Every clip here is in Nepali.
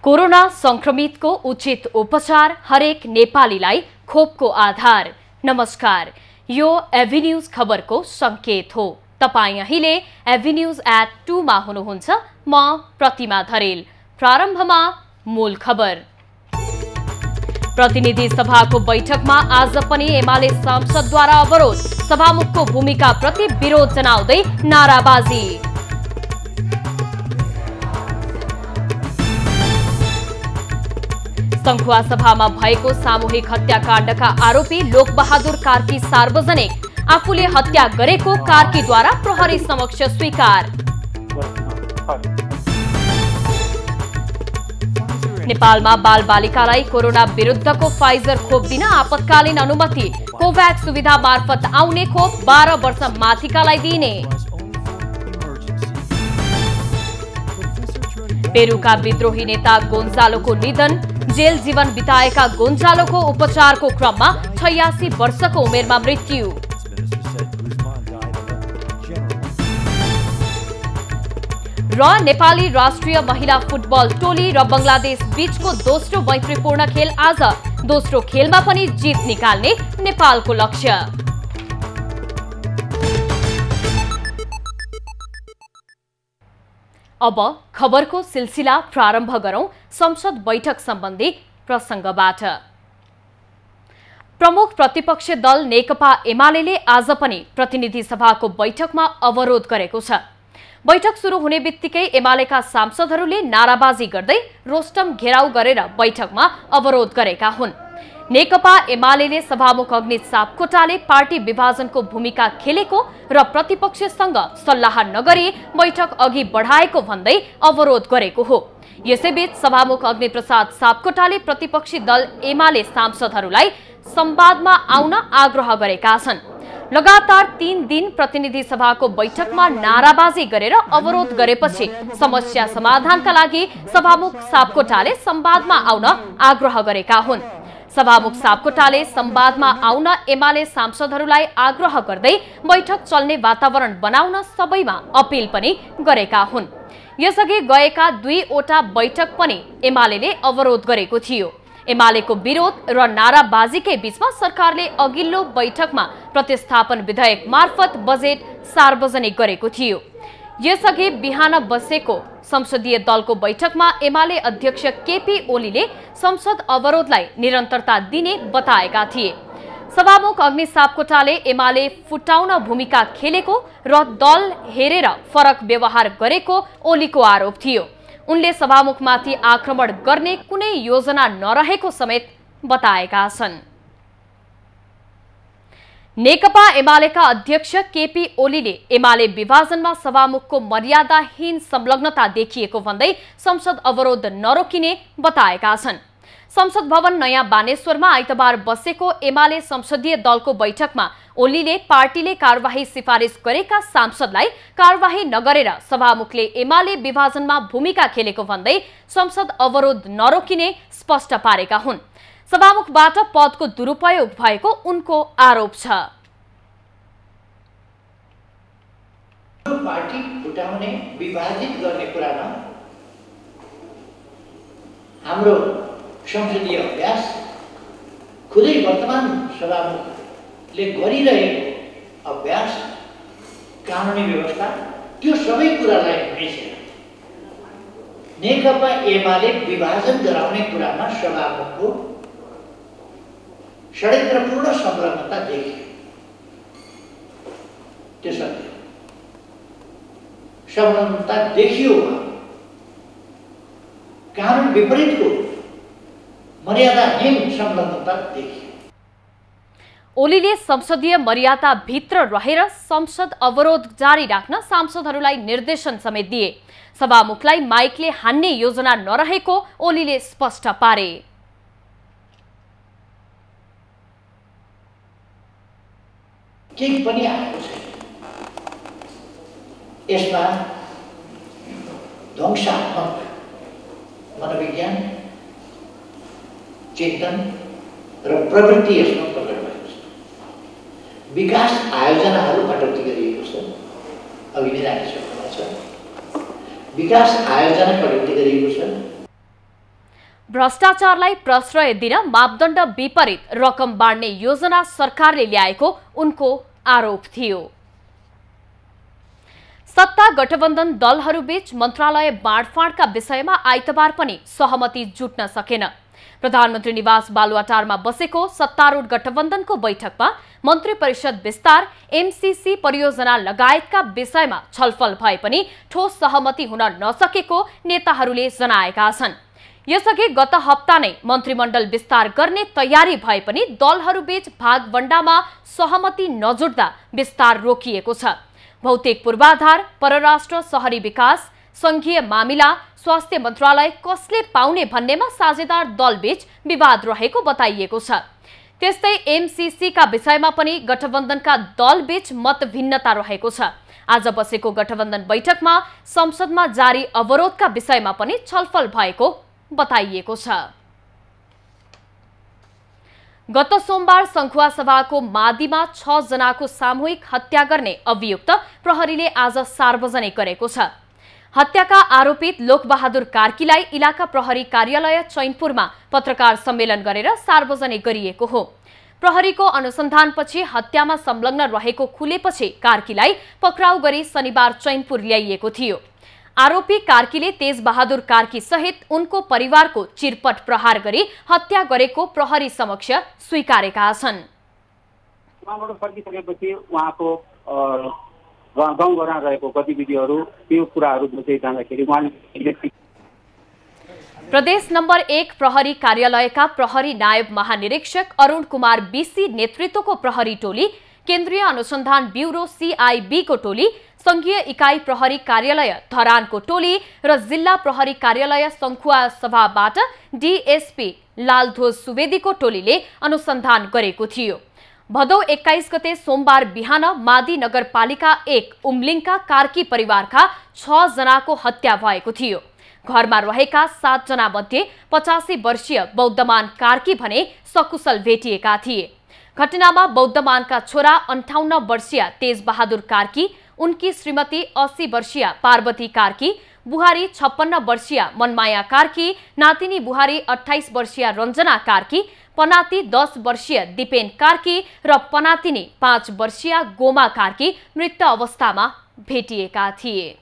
कोरोना संक्रमितको उचित उपचार हरेक नेपालीलाई खोपको आधार। नमस्कार, यो एभिन्यूज खबरको संकेत हो। तपाई अहिले एभिन्यूज@2 मा हुनुहुन्छ। म प्रतिमा धरेल। प्रारम्भमा मूल खबर। प्रतिनिधि सभाको बैठकमा आज पनि एमाले सांसदद्वारा अवरोध। सभामुखको भूमिका प्रति विरोध जनाउँदै नाराबाजी। संखुवा सभामा भएको सामूहिक हत्याकाण्डका आरोपी लोकबहादुर कार्की सार्वजनिक। आफूले हत्या गरेको कार्कीद्वारा प्रहरी समक्ष स्वीकार। नेपालमा बालबालिकालाई कोरोना विरुद्धको फाइजर खोप दिन आपतकालीन अनुमति। कोभ्याक्स सुविधा मार्फत आउने खोप 12 वर्ष माथिकालाई दिइने। पेरुका विद्रोही नेता गोन्जालोको निधन। जेल जीवन बिताएका गोन्जालोको उपचारको क्रममा 86 वर्षको उमेरमा मृत्यु। र नेपाली राष्ट्रिय महिला फुटबल टोली र बंगलादेश बीचको दोस्रो मैत्रीपूर्ण खेल आज। दोस्रो खेलमा पनि जित निकाल्ने नेपालको लक्ष्य। अब खबरको सिलसिला प्रारम्भ गरौं संसद बैठक सम्बन्धी प्रसंगबाट। प्रमुख प्रतिपक्षी दल नेकपा एमालेले आज पनि प्रतिनिधि सभाको बैठकमा अवरोध गरेको छ। बैठक सुरु हुने बित्तिकै एमालेका सांसदहरूले नाराबाजी गर्दै रोस्टम घेराउ गरेर बैठकमा अवरोध गरेका हुन्। नेकपा एमालेले सभामुख अग्नि सापकोटाले पार्टी विभाजनको भूमिका खेलेको र प्रतिपक्षसँग सल्लाह नगरी बैठक अघि बढाएको भन्दै अवरोध गरेको हो। यसैबीच सभामुख अग्नि प्रसाद सापकोटाले प्रतिपक्षी दल एमाले सांसदहरूलाई संवादमा आउन आग्रह गरेका छन्। लगातार 3 दिन प्रतिनिधि सभाको बैठकमा नाराबाजी गरेर अवरोध गरेपछि समस्या समाधानका लागि सभामुख सापकोटाले संवादमा आउन आग्रह गरेका हुन्। सभामुख सापकोटाले संवादमा आउन एमाले सांसदहरूलाई आग्रह गर्दै बैठक चल्ने वातावरण बनाउन सबैमा अपील पनि गरेका हुन्। यसअघि गएका 2 वटा बैठक पनि एमालेले अवरोध गरेको थियो। एमालेको विरोध र नाराबाजीकै बीचमा सरकारले अघिल्लो बैठकमा प्रतिस्थापन विधेयक मार्फत बजेट सार्वजनिक गरेको थियो। यसअघि बिहान बसेको संसदीय दलको बैठकमा एमाले अध्यक्ष केपी ओलीले संसद अवरोधलाई निरन्तरता दिने बताएका थिए। सभामुख अग्नि सापकोटाले एमाले फुटाउन भूमिका खेलेको र दल हेरेर फरक व्यवहार गरेको ओलीको आरोप थियो। उनले सभामुखमाथि आक्रमण गर्ने कुनै योजना नरहेको समेत बताएका छन्। नेकपा एमालेका अध्यक्ष केपी ओलीले एमाले विभाजनमा सभामुखको मर्यादाहीन संलग्नता देखिएको भन्दै संसद अवरोध नरोकिने बताएका छन्। संसद भवन नयाँ बानेश्वरमा आइतबार बसेको एमाले संसदीय दलको बैठकमा ओलीले पार्टीले कार्यवाही सिफारिस गरेका सांसदलाई कार्यवाही नगरेर सभामुखले एमाले विभाजनमा भूमिका खेलेको भन्दै संसद अवरोध नरोकिने स्पष्ट पारेका हुन्। सभामुखबाट पदको दुरुपयोग भएको उनको आरोप छ। पार्टी फुटाउने विभाजित गर्ने कुरामा हाम्रो संसदीय अभ्यास खुदै वर्तमान सभामुखले गरिरहेको अभ्यास कानुनी व्यवस्था त्यो सबै कुरालाई मिसेर नेकपा एमाले विभाजन गराउने कुरामा सभामुखको षड्यन्त्रपूर्ण संलग्नता देखियो। त्यो सत्य संलग्नता देखियो। कानुन विपरीतको मर्यादाहीन संलग्नता देखियो। ओलीले संसदीय मर्यादा भित्र रहेर संसद अवरोध जारी राख्न सांसदहरूलाई निर्देशन समेत दिए। सभामुखलाई माइकले हान्ने योजना नरहेको ओलीले स्पष्ट पारे। केही पनि आएको छैन। यसमा ध्वंसात्मक मनोविज्ञान, चिन्तन र प्रवृत्ति यसमा प्रकट भएको छ। विकास आयोजनाहरू कटौती गरिएको छ, अघि नै राखिसक्नुभएको छ। विकास आयोजना कटौती गरिएको छ। भ्रष्टाचारलाई प्रश्रय दिन मापदण्ड विपरीत रकम बाँड्ने योजना सरकारले ल्याएको उनको आरोप थियो। सत्ता गठबन्धन दलहरूबीच मन्त्रालय बाँडफाँडका विषयमा आइतबार पनि सहमति जुट्न सकेन। प्रधानमन्त्री निवास बालुवाटारमा बसेको सत्तारूढ गठबन्धनको बैठकमा मन्त्री परिषद विस्तार, एमसीसी परियोजना लगायतका विषयमा छलफल भए पनि ठोस सहमति हुन नसकेको नेताहरूले जनाएका छन्। यसअघि गत हप्ता नै मन्त्रीमण्डल विस्तार गर्ने तयारी भए पनि दलहरूबीच भागवण्डामा सहमति नजुट्दा विस्तार रोकिएको छ। भौतिक पूर्वाधार, परराष्ट्र शहरी विकास, संघीय मामिला, स्वास्थ्य मन्त्रालय कसले पाउने भन्नेमा साझेदार दलबीच विवाद रहेको बताइएको छ। त्यस्तै एमसीसीका विषयमा पनि गठबन्धनका दलबीच मतभिन्नता रहेको छ। आज बसेको गठबन्धन बैठकमा संसदमा जारी अवरोधका विषयमा पनि छलफल भएको बताइएको छ। गत सोमबार संखुवा सभाको मादीमा 6 जनाको सामूहिक हत्या गर्ने अभियुक्त प्रहरीले आज सार्वजनिक गरेको छ। हत्याका आरोपित लोकबहादुर कार्कीलाई इलाका प्रहरी कार्यालय चैनपुरमा पत्रकार सम्मेलन गरेर सार्वजनिक गरिएको हो। प्रहरीको अनुसन्धानपछि हत्यामा संलग्न रहेको खुलेपछि कार्कीलाई पक्राउ गरी शनिबार चैनपुर ल्याइएको थियो। आरोपी कार्कीले तेजबहादुर कार्की सहित उनको परिवारको चिरपट प्रहार गरी हत्या गरेको प्रहरी समक्ष स्वीकारेका छन्। उहाँबाट फर्किसकेपछि उहाँको गाउँघरमा रहेको गतिविधिहरू त्यो कुराहरू बुझ्दै जाँदाखेरि उहाँले प्रदेश नम्बर 1 प्रहरी कार्यालयका प्रहरी नायब महानिरीक्षक अरुण कुमार बीसी नेतृत्वको प्रहरी टोली, केन्द्रीय अनुसन्धान ब्युरो सीआईबी को टोली, संघीय इकाई प्रहरी कार्यालय धरानको टोली र जिल्ला प्रहरी कार्यालय संखुवा सभाबाट डीएसपी लालध्वज सुवेदीको टोलीले अनुसन्धान गरेको थियो। भदौ 21 गते सोमबार बिहान मादी नगरपालिका 1 उम्लिङका कार्की परिवारका 6 जनाको हत्या भएको थियो। घरमा रहेका 7 जना मध्ये 85 वर्षीय बौद्धमान कार्की भने सकुशल भेटिएका थिए। घटनामा बौद्धमानका छोरा 58 वर्षीय तेजबहादुर कार्की, उनकी श्रीमती 80 वर्षीय पार्वती कार्की, बुहारी 56 वर्षीय मनमाया कार्की, नातिनी बुहारी 28 वर्षीय रञ्जना कार्की, पनाती 10 वर्षीय दिपेन कार्की र पनातिनी 5 वर्षीय गोमा कार्की मृत अवस्थामा भेटिएका थिए।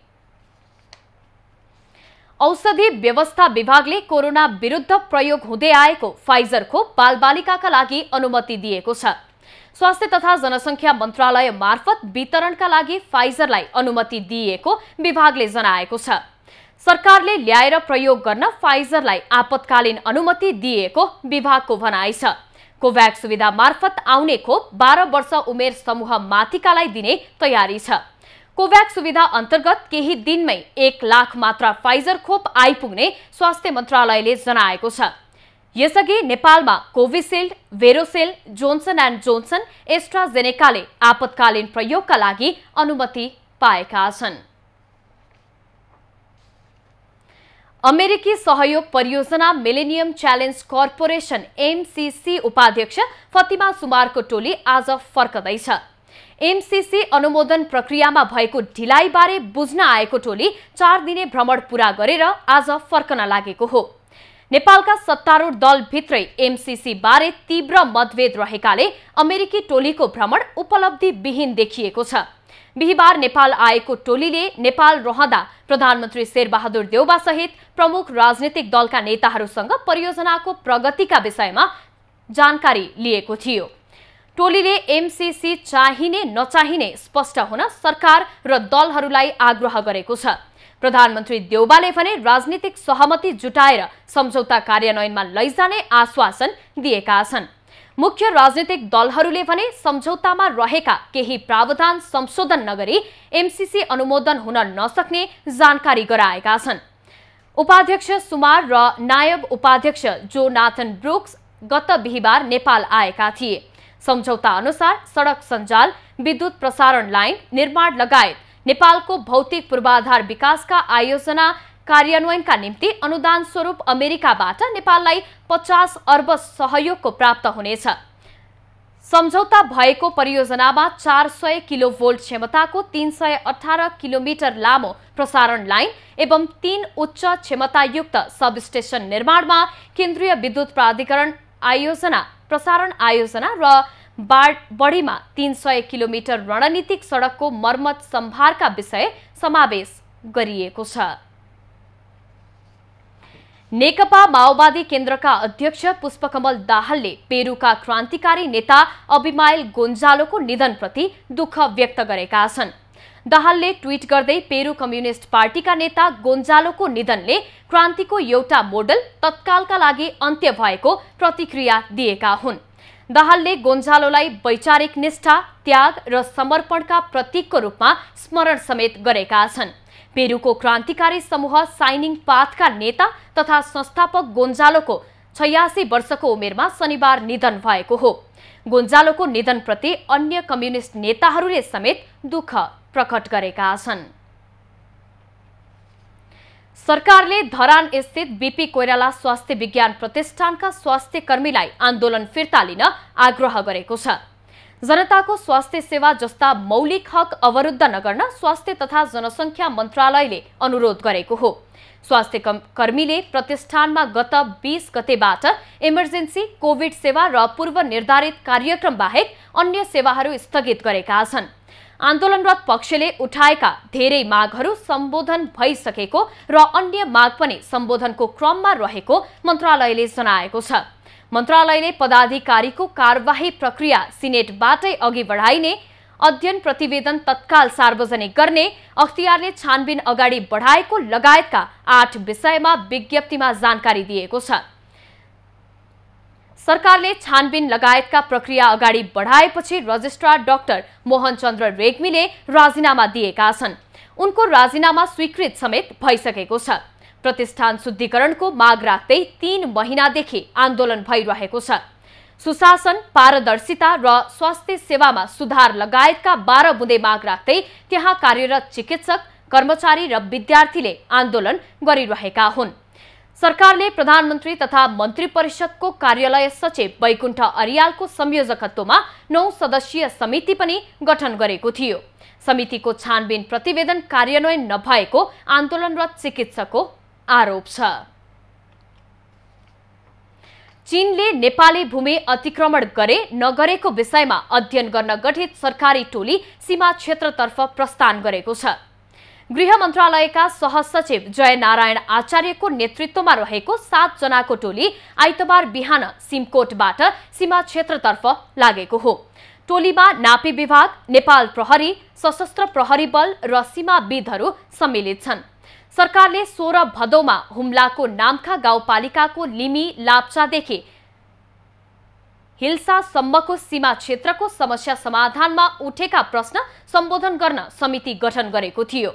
औषधि व्यवस्था विभागले कोरोना विरुद्ध प्रयोग हुँदै आएको फाइजर खोप बालबालिकाका लागि अनुमति दिएको छ। स्वास्थ्य तथा जनसंख्या मन्त्रालय मार्फत वितरणका लागि फाइजरलाई अनुमति दिएको विभागले जनाएको छ। सरकारले ल्याएर प्रयोग गर्न फाइजरलाई आपतकालीन अनुमति दिएको विभागको भनाइ छ। कोभ्याक्स सुविधा मार्फत आउने खोप 12 वर्ष उमेर समूह माथिकालाई दिने तयारी छ। कोभ्याक्स सुविधा अन्तर्गत केही दिनमै 1 लाख मात्रा फाइजर खोप आइपुग्ने स्वास्थ्य मन्त्रालयले जनाएको छ। यसअघि नेपालमा कोभिसिल्ड, भेरोसेल, जोन्सन एन्ड जोन्सन, एस्ट्राजेनेकाले आपतकालीन प्रयोगका लागि अनुमति पाएका छन्। अमेरिकी सहयोग परियोजना मिलेनियम च्यालेन्ज कर्पोरेसन एमसीसी उपाध्यक्ष फतिमा सुमारको टोली आज फर्कदैछ। एमसीसी अनुमोदन प्रक्रियामा भएको ढिलाइबारे बुझ्न आएको टोली 4 दिने भ्रमण पूरा गरेर आज फर्कन लागेको हो। नेपालका सत्तारूढ दलभित्रै एमसीसी बारे तीव्र मतभेद रहेकाले अमेरिकी टोलीको भ्रमण उपलब्धिविहीन देखिएको छ। बिहिबार नेपाल आएको टोलीले नेपाल रहँदा प्रधानमन्त्री शेरबहादुर देउबा सहित प्रमुख राजनीतिक दलका नेताहरूसँग परियोजनाको प्रगतिका विषयमा जानकारी लिएको थियो। टोलीले एमसीसी चाहिने नचाहिने स्पष्ट हुन सरकार र दलहरूलाई आग्रह गरेको छ। प्रधानमन्त्री देउबाले भने राजनीतिक सहमति जुटाएर सम्झौता कार्यान्वयनमा लैजाने आश्वासन दिएका छन्। मुख्य राजनीतिक दलहरूले भने सम्झौतामा रहेका केही प्रावधान संशोधन नगरी एमसीसी अनुमोदन हुन नसक्ने जानकारी गराएका छन्। उपाध्यक्ष सुमार र नायब उपाध्यक्ष जोनाथन ब्रुक्स गत बिहिबार नेपाल आएका थिए। सम्झौता अनुसार सडक सञ्जाल, विद्युत प्रसारण लाइन निर्माण लगायत नेपालको भौतिक पूर्वाधार विकासका आयोजना कार्यान्वयनका निम्ति अनुदान स्वरूप अमेरिकाबाट नेपाललाई 50 अर्ब सहयोगको प्राप्त हुनेछ। सम्झौता भएको परियोजनामा 400 किलोभोल्ट क्षमताको 318 किलोमिटर लामो प्रसारण लाइन एवं 3 उच्च क्षमतायुक्त सबस्टेशन निर्माणमा केन्द्रीय विद्युत प्राधिकरण प्रसारण आयोजना र बढीमा 300 किलोमिटर रणनीतिक सडकको मर्मत सम्भारका विषय समावेश गरिएको छ। नेकपा माओवादी केन्द्रका अध्यक्ष पुष्पकमल दाहालले पेरुका क्रान्तिकारी नेता अबिमाइल गोन्जालोको निधनप्रति दुःख व्यक्त गरेका छन्। दाहालले ट्वीट गर्दै पेरु कम्युनिस्ट पार्टीका नेता गोन्जालोको निधनले क्रान्तिको एउटा मोडल तत्कालका लागि अन्त्य भएको प्रतिक्रिया दिएका हुन्। दाहालले गोन्जालोलाई वैचारिक निष्ठा, त्याग र समर्पणका प्रतीकको रूपमा स्मरण समेत गरेका छन्। पेरुको क्रान्तिकारी समूह साइनिङ पाथका नेता तथा संस्थापक गोन्जालोको 86 वर्षको उमेरमा शनिबार निधन भएको हो। गोन्जालोको निधनप्रति अन्य कम्युनिस्ट नेताहरूले समेत दुःख प्रकट गरेका छन्। सरकारले धरान स्थित बीपी कोइराला स्वास्थ्य विज्ञान प्रतिष्ठानका स्वास्थ्य कर्मीलाई आन्दोलन फिर्ता लिन आग्रह गरेको छ। जनताको स्वास्थ्य सेवा जस्ता मौलिक हक अवरुद्ध नगर्न स्वास्थ्य तथा जनसंख्या मन्त्रालयले अनुरोध गरेको हो। स्वास्थ्य कर्मीले प्रतिष्ठानमा गत 20 गतेबाट इमर्जेन्सी, कोभिड सेवा र पूर्व निर्धारित कार्यक्रम बाहेक अन्य सेवाहरू स्थगित गरेका छन्। आन्दोलनरत पक्षले उठाएका धेरै मागहरू सम्बोधन भइसकेको र अन्य माग पनि सम्बोधनको क्रममा रहेको मन्त्रालयले जनाएको छ। मन्त्रालयले पदाधिकारीको कार्यवाही प्रक्रिया सिनेटबाटै अघि बढाइने, अध्ययन प्रतिवेदन तत्काल सार्वजनिक गर्ने, अख्तियारले छानबिन अगाडि बढाएको लगायतका 8 विषयमा विज्ञप्तिमा जानकारी दिएको छ। सरकारले छानबिन लगायतका प्रक्रिया अगाडि बढाएपछि रजिस्ट्रार डाक्टर मोहन चन्द्र रेग्मीले राजीनामा दिएका छन्। उनको राजीनामा स्वीकृत समेत भइसकेको छ। प्रतिष्ठान शुद्धिकरणको माग राख्दै 3 महिनादेखि आन्दोलन भइरहेको छ। सुशासन, पारदर्शिता र स्वास्थ्य सेवामा सुधार लगायतका 12 बुँदे माग राख्दै त्यहाँ कार्यरत चिकित्सक, कर्मचारी र विद्यार्थीले आन्दोलन गरिरहेका हुन्। सरकारले प्रधानमन्त्री तथा मन्त्री परिषदको कार्यालय सचिव वैकुण्ठ अरियालको संयोजकत्वमा 9 सदस्यीय समिति पनि गठन गरेको थियो। समितिको छानबिन प्रतिवेदन कार्यान्वयन नभएको आन्दोलनरत चिकित्सकको आरोप छ। चीनले नेपाली भूमि अतिक्रमण गरे नगरेको विषयमा अध्ययन गर्न गठित सरकारी टोली सीमा क्षेत्रतर्फ प्रस्थान गरेको छ। गृह मन्त्रालयका सहसचिव जय नारायण आचार्यको नेतृत्वमा रहेको 7 जनाको टोली आइतबार बिहान सिमकोटबाट सीमा क्षेत्रतर्फ लागेको हो। टोलीमा नापी विभाग, नेपाल प्रहरी, सशस्त्र प्रहरी बल र सीमाविदहरू सम्मिलित छन्। सरकारले 16 भदौमा हुम्लाको नाम्खा गाउँपालिकाको लिमी लाप्चादेखि हिल्सासम्मको सीमा क्षेत्रको समस्या समाधानमा उठेका प्रश्न सम्बोधन गर्न समिति गठन गरेको थियो।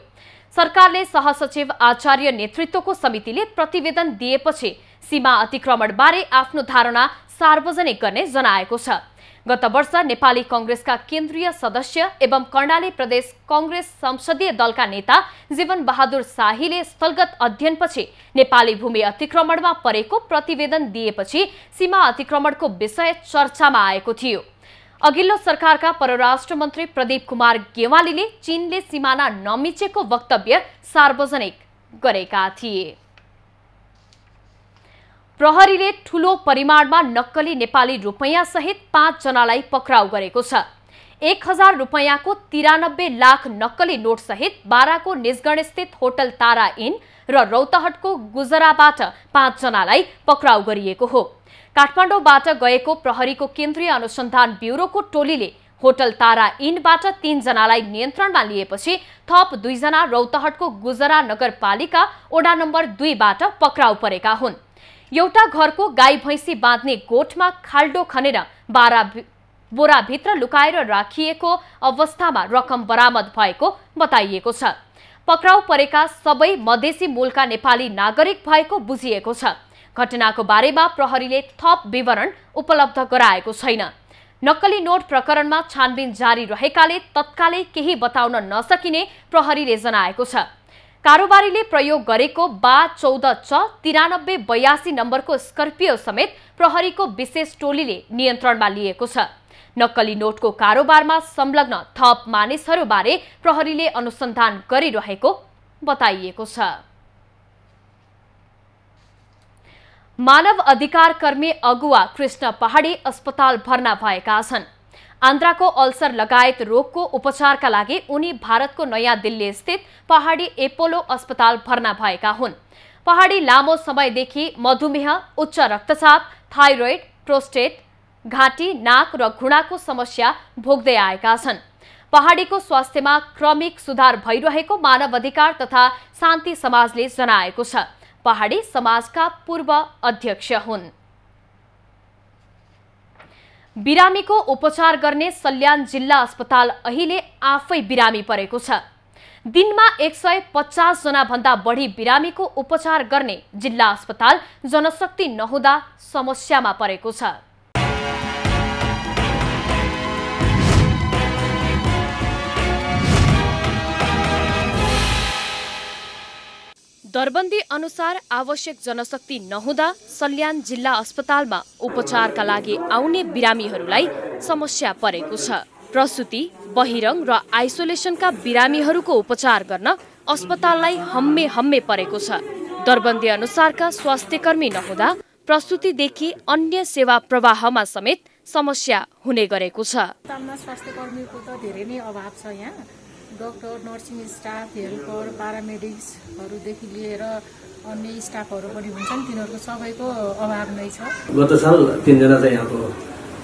सरकारले सहसचिव आचार्य नेतृत्वको समितिले प्रतिवेदन दिएपछि सीमा अतिक्रमणबारे आफ्नो धारणा सार्वजनिक गर्ने जनाएको छ। गत वर्ष नेपाली कांग्रेसका केन्द्रीय सदस्य एवं कर्णाली प्रदेश कांग्रेस संसदीय दलका नेता जीवन बहादुर शाहीले स्थलगत अध्ययनपछि नेपाली भूमि अतिक्रमणमा परेको प्रतिवेदन दिएपछि सीमा अतिक्रमणको विषय चर्चामा आएको थियो। अघिल्लो सरकारका परराष्ट्र मन्त्री प्रदीप कुमार गेवालीले चीनले सीमाना नमिचेको वक्तव्य सार्वजनिक गरेका थिए। प्रहरीले ठूलो परिमाणमा नक्कली नेपाली रुपैयाँ सहित 5 जनालाई पक्राउ गरेको छ। 1000 रुपैयाँको 93 लाख नक्कली नोट सहित बाराको निजगढ स्थित होटल तारा इन र रौतहटको गुजराबाट 5 जनालाई पक्राउ गरिएको हो। काठमाडौँबाट गएको प्रहरीको केन्द्रीय अनुसन्धान ब्युरोको टोलीले होटल तारा इनबाट 3 जनालाई नियन्त्रणमा लिएपछि थप 2 जना रौतहटको गुजरा नगरपालिका ओडा नम्बर 2 बाट पक्राउ परेका हुन्। एउटा घरको गाई भैँसी बाँध्ने गोठमा खाल्डो खनेर बोराभित्र लुकाएर राखिएको अवस्थामा रकम बरामद भएको बताइएको छ। पक्राउ परेका सबै मधेसी मूलका नेपाली नागरिक भएको बुझिएको छ। घटनाको बारेमा प्रहरीले थप विवरण उपलब्ध गराएको छैन। नक्कली नोट प्रकरणमा छानबिन जारी रहेकाले तत्कालै केही बताउन नसकिने प्रहरीले जनाएको छ। कारोबारीले प्रयोग गरेको बा 14 च 9382 नम्बरको स्कर्पियो समेत प्रहरीको विशेष टोलीले नियन्त्रणमा लिएको छ। नक्कली नोटको कारोबारमा संलग्न थप मानिसहरूबारे प्रहरीले अनुसन्धान गरिरहेको बताइएको छ। मानव अधिकार कर्मी अगुवा कृष्ण पहाडी अस्पताल भर्ना भएका छन्। आन्द्राको अल्सर लगायत रोगको उपचारका लागि उनी भारतको नयाँ दिल्ली स्थित पहाडी एपोलो अस्पताल भर्ना भएका हुन्। पहाडी लामो समयदेखि मधुमेह, उच्च रक्तचाप, थाइरोइड, प्रोस्टेट, घाँटी, नाक र घुँडाको समस्या भोग्दै आएका छन्। पहाडीको स्वास्थ्यमा क्रमिक सुधार भइरहेको मानव अधिकार तथा शान्ति समाजले जनाएको छ। पहाडी समाजका पूर्व अध्यक्ष हुन्। बिरामीको उपचार गर्ने सल्यान जिल्ला अस्पताल अहिले आफै बिरामी परेको छ। दिनमा 150 जना भन्दा बढी बिरामीको उपचार गर्ने जिल्ला अस्पताल जनशक्ति नहुँदा समस्यामा परेको छ। दरबन्दी अनुसार आवश्यक जनशक्ति नहुँदा सल्यान जिल्ला अस्पतालमा उपचारका लागि आउने बिरामीहरूलाई समस्या परेको छ। प्रसुति, बहिरङ र आइसोलेसनका बिरामीहरूको उपचार गर्न अस्पताललाई हम्मे परेको छ। दरबन्दी अनुसारका स्वास्थ्यकर्मी नहुँदा प्रसुतिदेखि अन्य सेवा प्रवाहमा समेत समस्या हुने गरेको छ। अस्पतालमा स्वास्थ्यकर्मीको त धेरै नै अभाव छ। यहाँ डाक्टर, नर्सिङ स्टाफ, हेल्पर, पारामेडिक्सहरूदेखि लिएर अन्य स्टाफहरू पनि हुन्छन्, तिनीहरूको सबैको अभाव नै छ। गत साल 3 जना चाहिँ यहाँको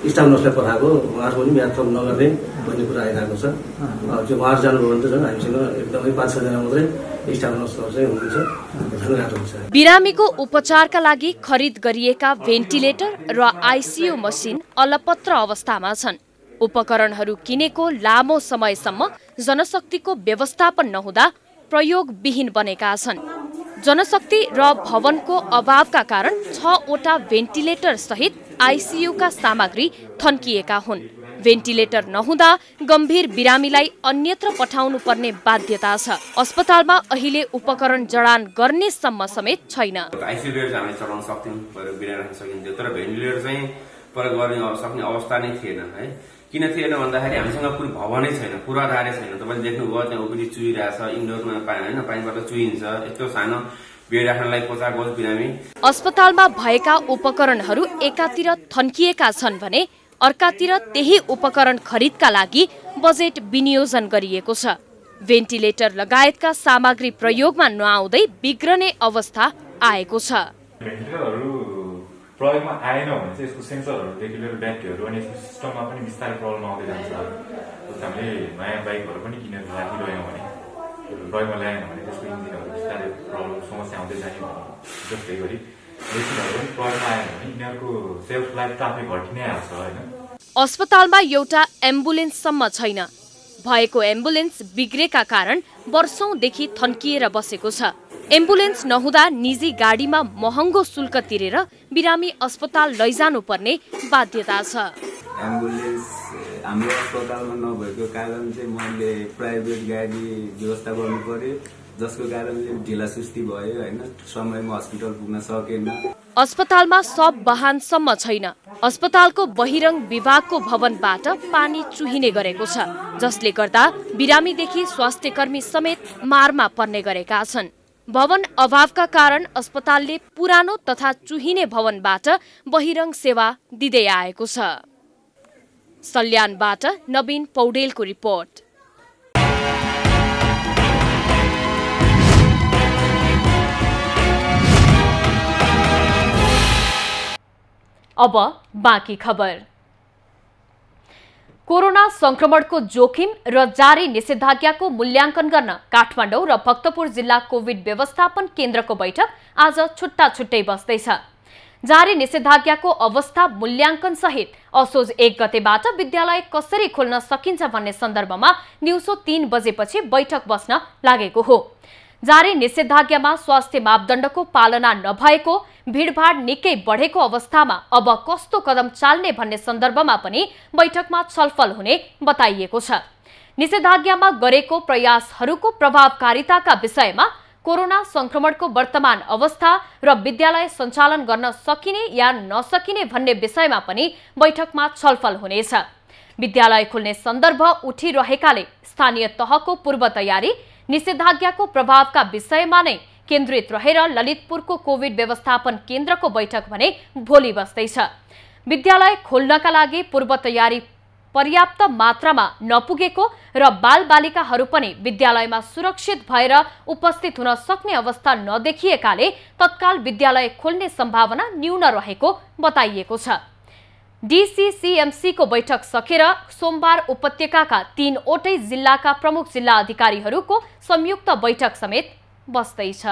स्टाफ नर्सलाई पठाएको, उहाँहरू पनि म्याद थप नगर्ने भन्ने कुरा आइरहेको छ। त्यो उहाँहरू जानुभयो भने त झन् हामीसँग एकदमै 5-6 जना मात्रै स्टाफ नर्सहरू चाहिँ हुनुहुन्छ, झन् गाह्रो हुन्छ। बिरामीको उपचारका लागि खरिद गरिएका भेन्टिलेटर र आइसियु मसिन अलपत्र अवस्थामा छन्। उपकरणहरू किनेको लामो समयसम्म जनशक्तिको व्यवस्थापन नहुँदा प्रयोगविहीन बनेका छन्। जनशक्ति र भवनको अभावका कारण 6 वटा भेन्टिलेटर सहित आइसियुका सामग्री थन्किएका हुन्। भेन्टिलेटर नहुँदा गम्भीर बिरामीलाई अन्यत्र पठाउनु पर्ने बाध्यता छ। अस्पतालमा अहिले उपकरण जडान गर्ने सम्म समेत छैन। आइसियुलेटर हामीले चलाउन सक्थ्यौं, बिरामी राख्न सकिन्थ्यो, तर भेन्टिलेटर चाहिँ प्रयोग गर्न सक्ने अवस्था नै थिएन है। किन थिएन भन्दाखेरि हामीसँग कुनै भवनै छैन, पूर्वाधारै छैन। तपाईले देख्नुभयो त्यहाँ ओपिडी चुइरहेछ, इन्डोरमा पानीबाट चुइन्छ, यस्तो सानो बेड राख्नलाई पोचाक होस् बिरामी। अस्पतालमा भएका उपकरणहरू एकातिर थन्किएका छन् भने अर्कातिर त्यही उपकरण खरिदका लागि बजेट विनियोजन गरिएको छ। भेन्टिलेटर लगायतका सामग्री प्रयोगमा नआउँदै बिग्रने अवस्था आएको छ। प्रयोगमा आएन भने चाहिँ यसको सेन्सरहरूदेखि लिएर ब्याट्रीहरू अनि यसको सिस्टममा पनि बिस्तारै प्रब्लम आउँदै जान्छ। जस्तै हामीले नयाँ बाइकहरू पनि किनेर राखिरह्यौँ भने प्रयोगमा ल्याएन भने त्यसको इन्जिनहरू बिस्तारै प्रब्लम समस्या आउँदै जाने जस्तै गरी मेसिनहरू पनि प्रयोगमा आएन भने यिनीहरूको सेल्फ लाइफ त आफै घटि नै हाल्छ होइन। अस्पतालमा एउटा एम्बुलेन्ससम्म छैन। भएको एम्बुलेन्स बिग्रेका कारण वर्षौंदेखि थन्किएर बसेको छ। एम्बुलेन्स नहुँदा निजी गाडीमा महँगो शुल्क तिरेर बिरामी अस्पताल लैजानु पर्ने बाध्यता छ। एम्बुलेन्स हाम्रो अस्पतालमा नभएको कारण चाहिँ मैले प्राइभेट गाडी व्यवस्था गर्नु पर्यो, जसको कारणले ढिला सुस्ती भयो होइन, समयमा हस्पिटल पुग्न सकेन। अस्पतालमा सब वाहनसम्म छैन। अस्पतालको बहिरङ विभागको भवनबाट पानी चुहिने गरेको छ, जसले गर्दा बिरामीदेखि स्वास्थ्यकर्मी समेत मारमा पर्ने गरेका छन्। भवन अभावका कारण अस्पतालले पुरानो तथा चुहिने भवनबाट बहिरङ सेवा दिँदै आएको छ। सल्यानबाट नवीन पौडेलको रिपोर्ट। अब बाँकी खबर। कोरोना संक्रमणको जोखिम र जारी निषेधाज्ञाको मूल्याङ्कन गर्न काठमाडौँ र भक्तपुर जिल्ला कोभिड व्यवस्थापन केन्द्रको बैठक आज छुट्टा छुट्टै बस्दैछ। जारी निषेधाज्ञाको अवस्था मूल्याङ्कन सहित असोज 1 गतेबाट विद्यालय कसरी खोल्न सकिन्छ भन्ने सन्दर्भमा दिउँसो 3 बजेपछि बैठक बस्न लागेको हो। जारी निषेधाज्ञामा स्वास्थ्य मापदण्डको पालना नभएको, भीडभाड निकै बढेको अवस्थामा अब कस्तो कदम चाल्ने भन्ने सन्दर्भमा पनि बैठकमा छलफल हुने बताइएको छ। निषेधाज्ञामा गरेको प्रयासहरूको प्रभावकारिताका विषयमा कोरोना संक्रमणको वर्तमान अवस्था र विद्यालय सञ्चालन गर्न सकिने या नसकिने भन्ने विषयमा पनि बैठकमा छलफल हुनेछ। विद्यालय खुल्ने सन्दर्भ उठिरहेकाले स्थानीय तहको पूर्व तयारी, निषेधाज्ञाको प्रभावका विषयमा नै केन्द्रित रहेर ललितपुरको कोभिड व्यवस्थापन केन्द्रको बैठक भने भोलि बस्दैछ। विद्यालय खोल्नका लागि पूर्व तयारी पर्याप्त मात्रामा नपुगेको र बालबालिकाहरू पनि विद्यालयमा सुरक्षित भएर उपस्थित हुन सक्ने अवस्था नदेखिएकाले तत्काल विद्यालय खोल्ने सम्भावना न्यून रहेको बताइएको छ। डीसीसीएमसीको बैठक सकेर सोमबार उपत्यकाका 3वटै जिल्लाका प्रमुख जिल्ला अधिकारीहरूको संयुक्त बैठक समेत बस्दैछ।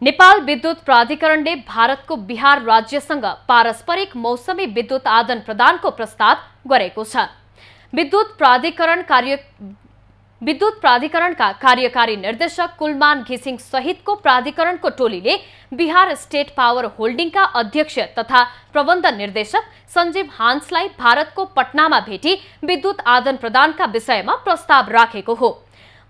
नेपाल विद्युत प्राधिकरणले भारतको बिहार राज्यसँग पारस्परिक मौसमी विद्युत आदान प्रदानको प्रस्ताव गरेको छ। विद्युत प्राधिकरणका कार्यकारी निर्देशक कुलमान घिसिङ सहितको प्राधिकरणको टोलीले बिहार स्टेट पावर होल्डिङका अध्यक्ष तथा प्रबन्ध निर्देशक सञ्जीव हान्सलाई भारतको पटनामा भेटी विद्युत आदान प्रदानका विषयमा प्रस्ताव राखेको हो।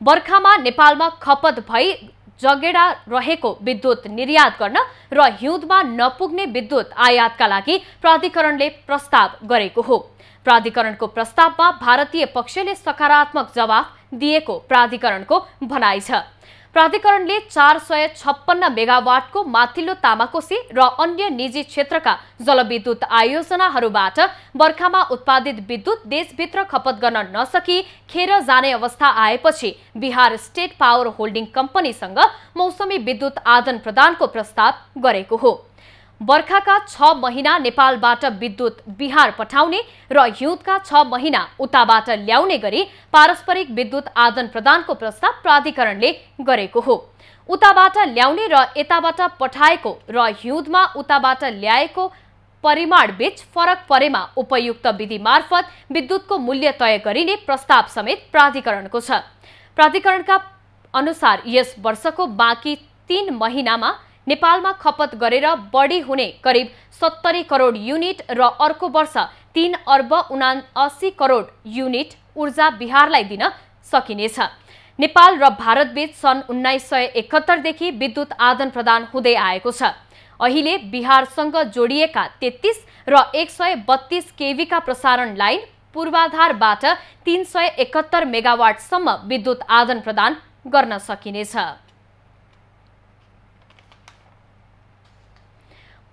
बर्खामा नेपालमा खपत भई जगेडा रहेको विद्युत निर्यात गर्न र हिउँदमा नपुग्ने विद्युत आयातका लागि प्राधिकरणले प्रस्ताव गरेको हो। प्राधिकरणको प्रस्तावमा भारतीय पक्षले सकारात्मक जवाफ दिएको प्राधिकरणको भनाइ छ। प्राधिकरणले 456 मेगावाटको माथिल्लो तामाकोसी र अन्य निजी क्षेत्रका जलविद्युत आयोजनाहरूबाट बर्खामा उत्पादित विद्युत देशभित्र खपत गर्न नसकी खेर जाने अवस्था आएपछि बिहार स्टेट पावर होल्डिङ कम्पनीसँग मौसमी विद्युत आदान प्रदानको प्रस्ताव गरेको हो। बर्खाका 6 महिना नेपालबाट विद्युत बिहार पठाउने र हिउँदका 6 महिना उताबाट ल्याउने गरी पारस्परिक विद्युत आदान प्रदानको प्रस्ताव प्राधिकरणले गरेको हो। उताबाट ल्याउने र यताबाट पठाएको र हिउँदमा उताबाट ल्याएको परिमाण बीच फरक परेमा उपयुक्त विधि मार्फत विद्युतको मूल्य तय गरिने प्रस्ताव समेत प्राधिकरणको छ। प्राधिकरणका अनुसार यस वर्षको बाँकी 3 महिनामा नेपालमा खपत गरेर बढी हुने करिब 70 करोड युनिट र अर्को वर्ष 3 अर्ब 79 करोड युनिट ऊर्जा बिहारलाई दिन सकिनेछ। नेपाल र भारतबीच सन् 1971 देखि विद्युत आदान प्रदान हुँदै आएको छ। अहिले बिहारसँग जोडिएका 33 र 132 केवीका प्रसारण लाइन पूर्वाधारबाट 371 मेगावाटसम्म विद्युत आदान प्रदान गर्न सकिनेछ।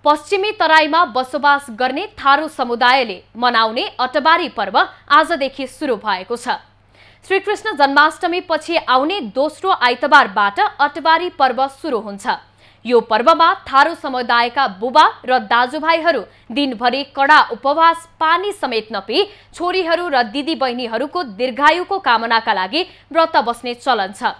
पश्चिमी तराईमा बसोबास गर्ने थारू समुदायले मनाउने अटबारी पर्व आजदेखि सुरु भएको छ। श्रीकृष्ण जन्माष्टमी पछि आउने दोस्रो आइतबारबाट अटबारी पर्व सुरु हुन्छ। यो पर्वमा थारू समुदायका बुबा र दाजुभाइहरू दिनभरि कडा उपवास पानी समेत नपिई छोरीहरू र दिदी बहिनीहरूको दीर्घायुको कामनाका लागि व्रत बस्ने चलन छ।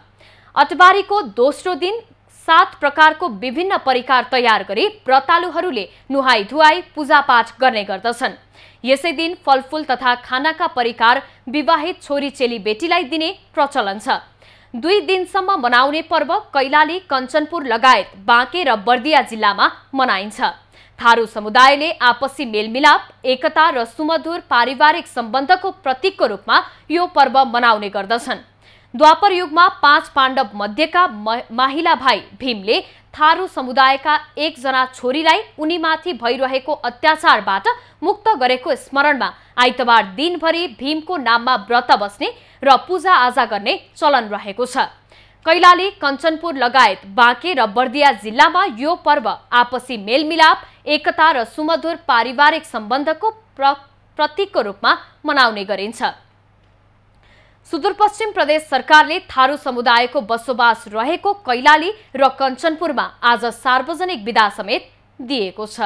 अटबारीको दोस्रो दिन 7 प्रकारको विभिन्न परिकार तयार गरी व्रतालुहरूले नुहाई धुवाई पूजापाठ गर्ने गर्दछन्। यसै दिन फलफूल तथा खानाका परिकार विवाहित छोरी चेली बेटीलाई दिने प्रचलन छ। 2 दिनसम्म मनाउने पर्व कैलाली, कञ्चनपुर लगायत बाँके र बर्दिया जिल्लामा मनाइन्छ। थारू समुदायले आपसी मेलमिलाप, एकता र सुमधुर पारिवारिक सम्बन्धको प्रतीकको रूपमा यो पर्व मनाउने गर्दछन्। द्वापर युगमा 5 पाण्डव मध्येका माहिला भाइ भीमले थारू समुदायका एकजना छोरीलाई उनीमाथि भइरहेको अत्याचारबाट मुक्त गरेको स्मरणमा आइतबार दिनभरि भीमको नाममा व्रत बस्ने र पूजाआजा गर्ने चलन रहेको छ। कैलाली, कञ्चनपुर लगायत बाँके र बर्दिया जिल्लामा यो पर्व आपसी मेलमिलाप, एकता र सुमधुर पारिवारिक सम्बन्धको प्रतीकको रूपमा मनाउने गरिन्छ। सुदूरपश्चिम प्रदेश सरकारले थारू समुदायको बसोबास रहेको कैलाली र कञ्चनपुरमा आज सार्वजनिक बिदा समेत दिएको छ।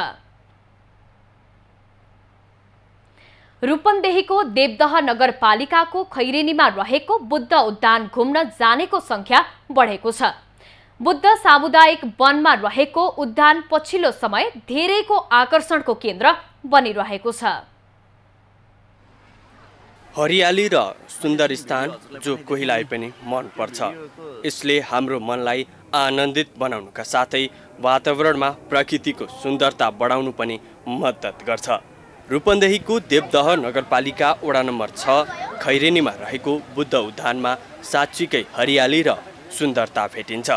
रूपन्देहीको देवदह नगरपालिकाको खैरेनीमा रहेको बुद्ध उद्यान घुम्न जानेको संख्या बढेको छ। बुद्ध सामुदायिक वनमा रहेको उद्यान पछिल्लो समय धेरैको आकर्षणको केन्द्र बनिरहेको छ। हरियाली र सुन्दर स्थान जो कोहीलाई पनि मन पर्छ। यसले हाम्रो मनलाई आनन्दित बनाउनुका साथै वातावरणमा प्रकृतिको सुन्दरता बढाउनु पनि मद्दत गर्छ। रूपन्देहीको देवदह नगरपालिका वडा नम्बर 6 खैरेनीमा रहेको बुद्ध उद्यानमा साँच्चीकै हरियाली र सुन्दरता भेटिन्छ।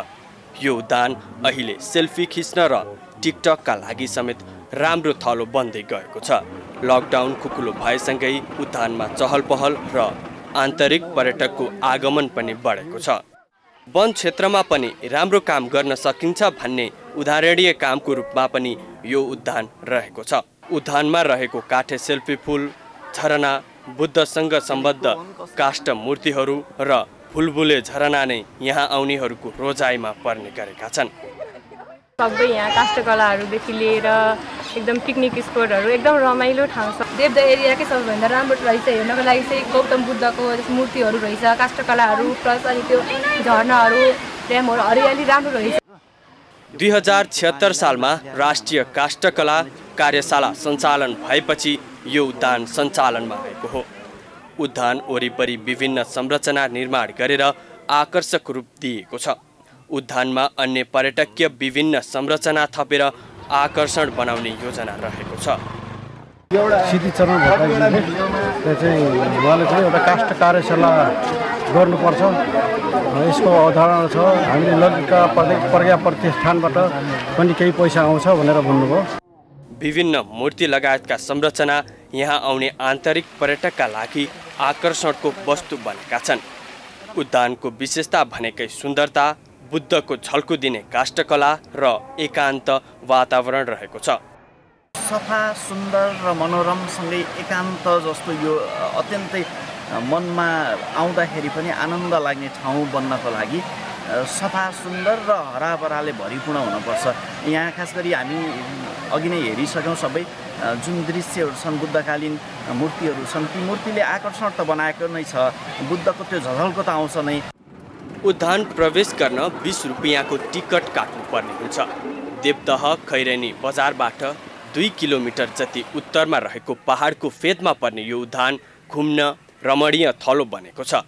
यो उद्यान अहिले सेल्फी खिच्न र टिकटकका लागि समेत राम्रो थलो बन्दै गएको छ। लकडाउन खुकुलो भएसँगै उद्यानमा चहल पहल र आन्तरिक पर्यटकको आगमन पनि बढेको छ। वन क्षेत्रमा पनि राम्रो काम गर्न सकिन्छ भन्ने उदाहरणीय कामको रूपमा पनि यो उद्यान रहेको छ। उद्यानमा रहेको काठे सेल्फी फुल, झरना, बुद्धसँग सम्बद्ध काष्ठ मूर्तिहरू र फुलबुले झरना नै यहाँ आउनेहरूको रोजाइमा पर्ने गरेका छन्। सबै यहाँ काष्ठकलाहरूदेखि लिएर एकदम पिकनिक स्पोटहरू एकदम रमाइलो ठाउँ छ। देवदा एरियाकै सबैभन्दा राम्रो रहेछ हेर्नको लागि चाहिँ गौतम बुद्धको मूर्तिहरू रहेछ, काष्ठकलाहरू प्लस अनि त्यो झरनाहरू, ड्यामहरू, हरियाली राम्रो रहेछ। 2076 सालमा राष्ट्रिय काष्ठकला कार्यशाला सञ्चालन भएपछि यो उद्यान सञ्चालनमा आएको हो। उद्यान वरिपरि विभिन्न संरचना निर्माण गरेर आकर्षक रूप दिएको छ। उद्यानमा अन्य पर्यटकीय विभिन्न संरचना थपेर आकर्षण बनाउने योजना रहेको छ। सिद्धिचरण भट्टराईले चाहिँ उहाँले चाहिँ एउटा काष्ठ कार्यशाला गर्नुपर्छ, यसको अवधारणा छ। हामीले लगेका प्रज्ञा प्रतिष्ठानबाट पनि केही पैसा आउँछ भनेर भन्नुभयो। विभिन्न मूर्ति लगायतका संरचना यहाँ आउने आन्तरिक पर्यटकका लागि आकर्षणको वस्तु बनेका छन्। उद्यानको विशेषता भनेकै सुन्दरता, बुद्धको झल्को दिने काष्ठकला र एकान्त वातावरण रहेको छ। सफा, सुन्दर र मनोरमसँगै एकान्त जस्तो यो अत्यन्तै मनमा आउँदाखेरि पनि आनन्द लाग्ने ठाउँ बन्नको लागि सफा, सुन्दर र हराभराले भरिपूर्ण हुनुपर्छ। यहाँ खास गरी हामी अघि नै हेरिसक्यौँ सबै जुन दृश्यहरू छन्, बुद्धकालीन मूर्तिहरू छन्, ती मूर्तिले आकर्षण त बनाएको नै छ, बुद्धको त्यो झझल्को त आउँछ नै। उद्यान प्रवेश गर्न 20 रुपियाँको टिकट काट्नुपर्ने हुन्छ। देवदह खैरेनी बजारबाट 2 किलोमिटर जति उत्तरमा रहेको पहाडको फेदमा पर्ने यो उद्यान घुम्न रमणीय थलो बनेको छ।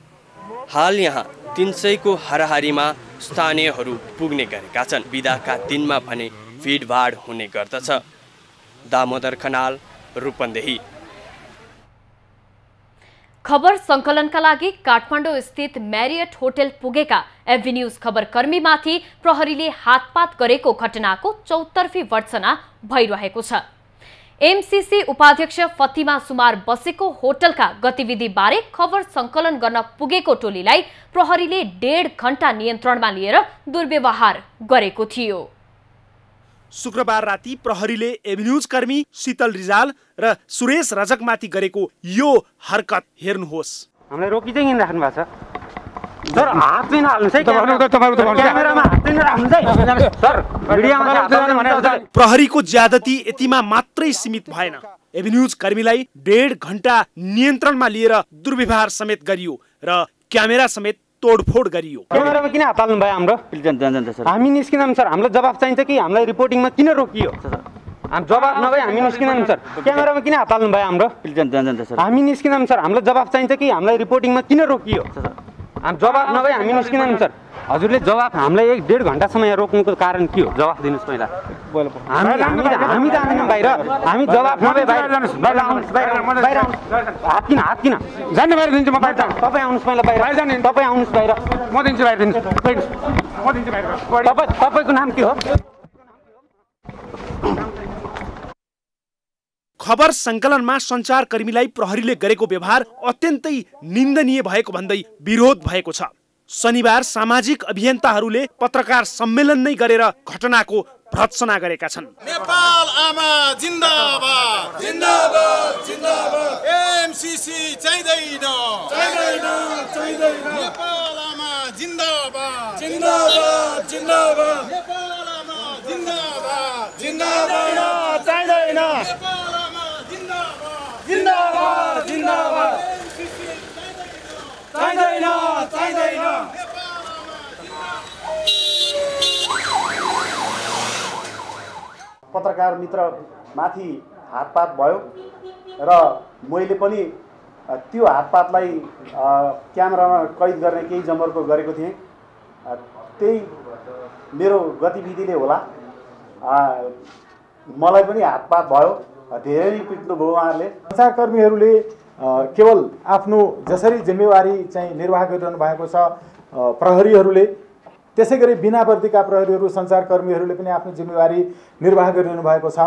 हाल यहाँ 300 को हाराहारीमा स्थानीयहरू पुग्ने गरेका छन्। बिदाका दिनमा भने भिडभाड हुने गर्दछ। दामोदर खनाल, रूपन्देही। खबर सङ्कलनका लागि काठमाडौँ स्थित म्यारियट होटल पुगेका एभिन्यूज खबरकर्मीमाथि प्रहरीले हातपात गरेको घटनाको चौतर्फी भर्त्सना भइरहेको छ। एमसीसी उपाध्यक्ष फतिमा सुमार बसेको होटलका गतिविधिबारे खबर सङ्कलन गर्न पुगेको टोलीलाई प्रहरीले 1.5 घण्टा नियन्त्रणमा लिएर दुर्व्यवहार गरेको थियो। शुक्रबार राति प्रहरीले एभिन्यूज कर्मी शीतल रिजाल र सुरेश रजकमाथि गरेको यो हरकत हेर्नुहोस्। हामीलाई रोकी चाहिँ किन राख्नु भएको छ? सर हात चाहिँ नहाल्नुस् है, क्यामेरामा हात चाहिँ नराख्नुस् है सर, भिडियोमा चाहिँ। प्रहरीको ज्यादती यतिमा मात्रै सीमित भएन। एभिन्यूज कर्मीलाई 1.5 घण्टा नियन्त्रणमा लिएर दुर्व्यवहार समेत गरियो र क्यामेरा समेत तोडफोड गरियो। क्यामेरामा किन हात हाल्नु भयो हाम्रो? हामी निस्किँदैनौँ सर, हामीलाई जवाफ चाहिन्छ कि हामीलाई रिपोर्टिङमा किन रोकियो? हामी जवाफ नभए हामी निस्किँदैनौँ सर। क्यामेरामा किन हात हाल्नु भयो हाम्रो? हामी निस्किँदैनौँ सर, हामीलाई जवाफ चाहिन्छ कि हामीलाई रिपोर्टिङमा किन रोकियो? हामी जवाफ नभए हामी निस्किँदैनौँ सर। हजुरले जवाफ हामीलाई 1.5 घण्टासम्म यहाँ रोक्नुको कारण के हो? जवाफ दिनुहोस् पहिला। हामी त आएनौँ बाहिर, हामी जवाफ नभए बाहिर हात किन जान्ने बाहिर दिन्छु म बाहिर। तपाईँ आउनुहोस् पहिला बाहिर, तपाईँ आउनुहोस् बाहिर, म दिन्छु बाहिर, दिन्छु म दिन्छु बाहिर। तपाईँको नाम के हो? खबर सङ्कलनमा सञ्चारकर्मीलाई प्रहरीले गरेको व्यवहार अत्यन्तै निन्दनीय भएको भन्दै विरोध भएको छ। शनिबार सामाजिक अभियन्ताहरूले पत्रकार सम्मेलन नै गरेर घटनाको भर्त्सना गरेका छन्। नेपाल आमा जिन्दाबाद, जिन्दाबाद, जिन्दाबाद। एमसीसी चाहिँदैन, चाहिँदैन, चाहिँदैन। नेपाल आमा जिन्दाबाद, जिन्दाबाद, जिन्दाबाद। नेपाल आमा जिन्दाबाद, जिन्दाबाद, चाहिँदैन। नेपाल आमा जिन्दाबाद, जिन्दाबाद, जिन्दाबाद। चाहिँदैन, चाहिँदैन। पत्रकार मित्र माथि हातपात भयो र मैले पनि त्यो हातपातलाई क्यामेरामा कैद गर्ने केही जमर्को गरेको थिएँ। त्यही मेरो गतिविधिले होला मलाई पनि हातपात भयो, धेरै पिट्नु भयो उहाँहरूले। सञ्चारकर्मीहरूले केवल आफ्नो जसरी जिम्मेवारी चाहिँ निर्वाह गरिरहनु भएको छ प्रहरीहरूले, त्यसै गरी बिना वर्दीका प्रहरीहरू सञ्चारकर्मीहरूले पनि आफ्नो जिम्मेवारी निर्वाह गरिरहनु भएको छ।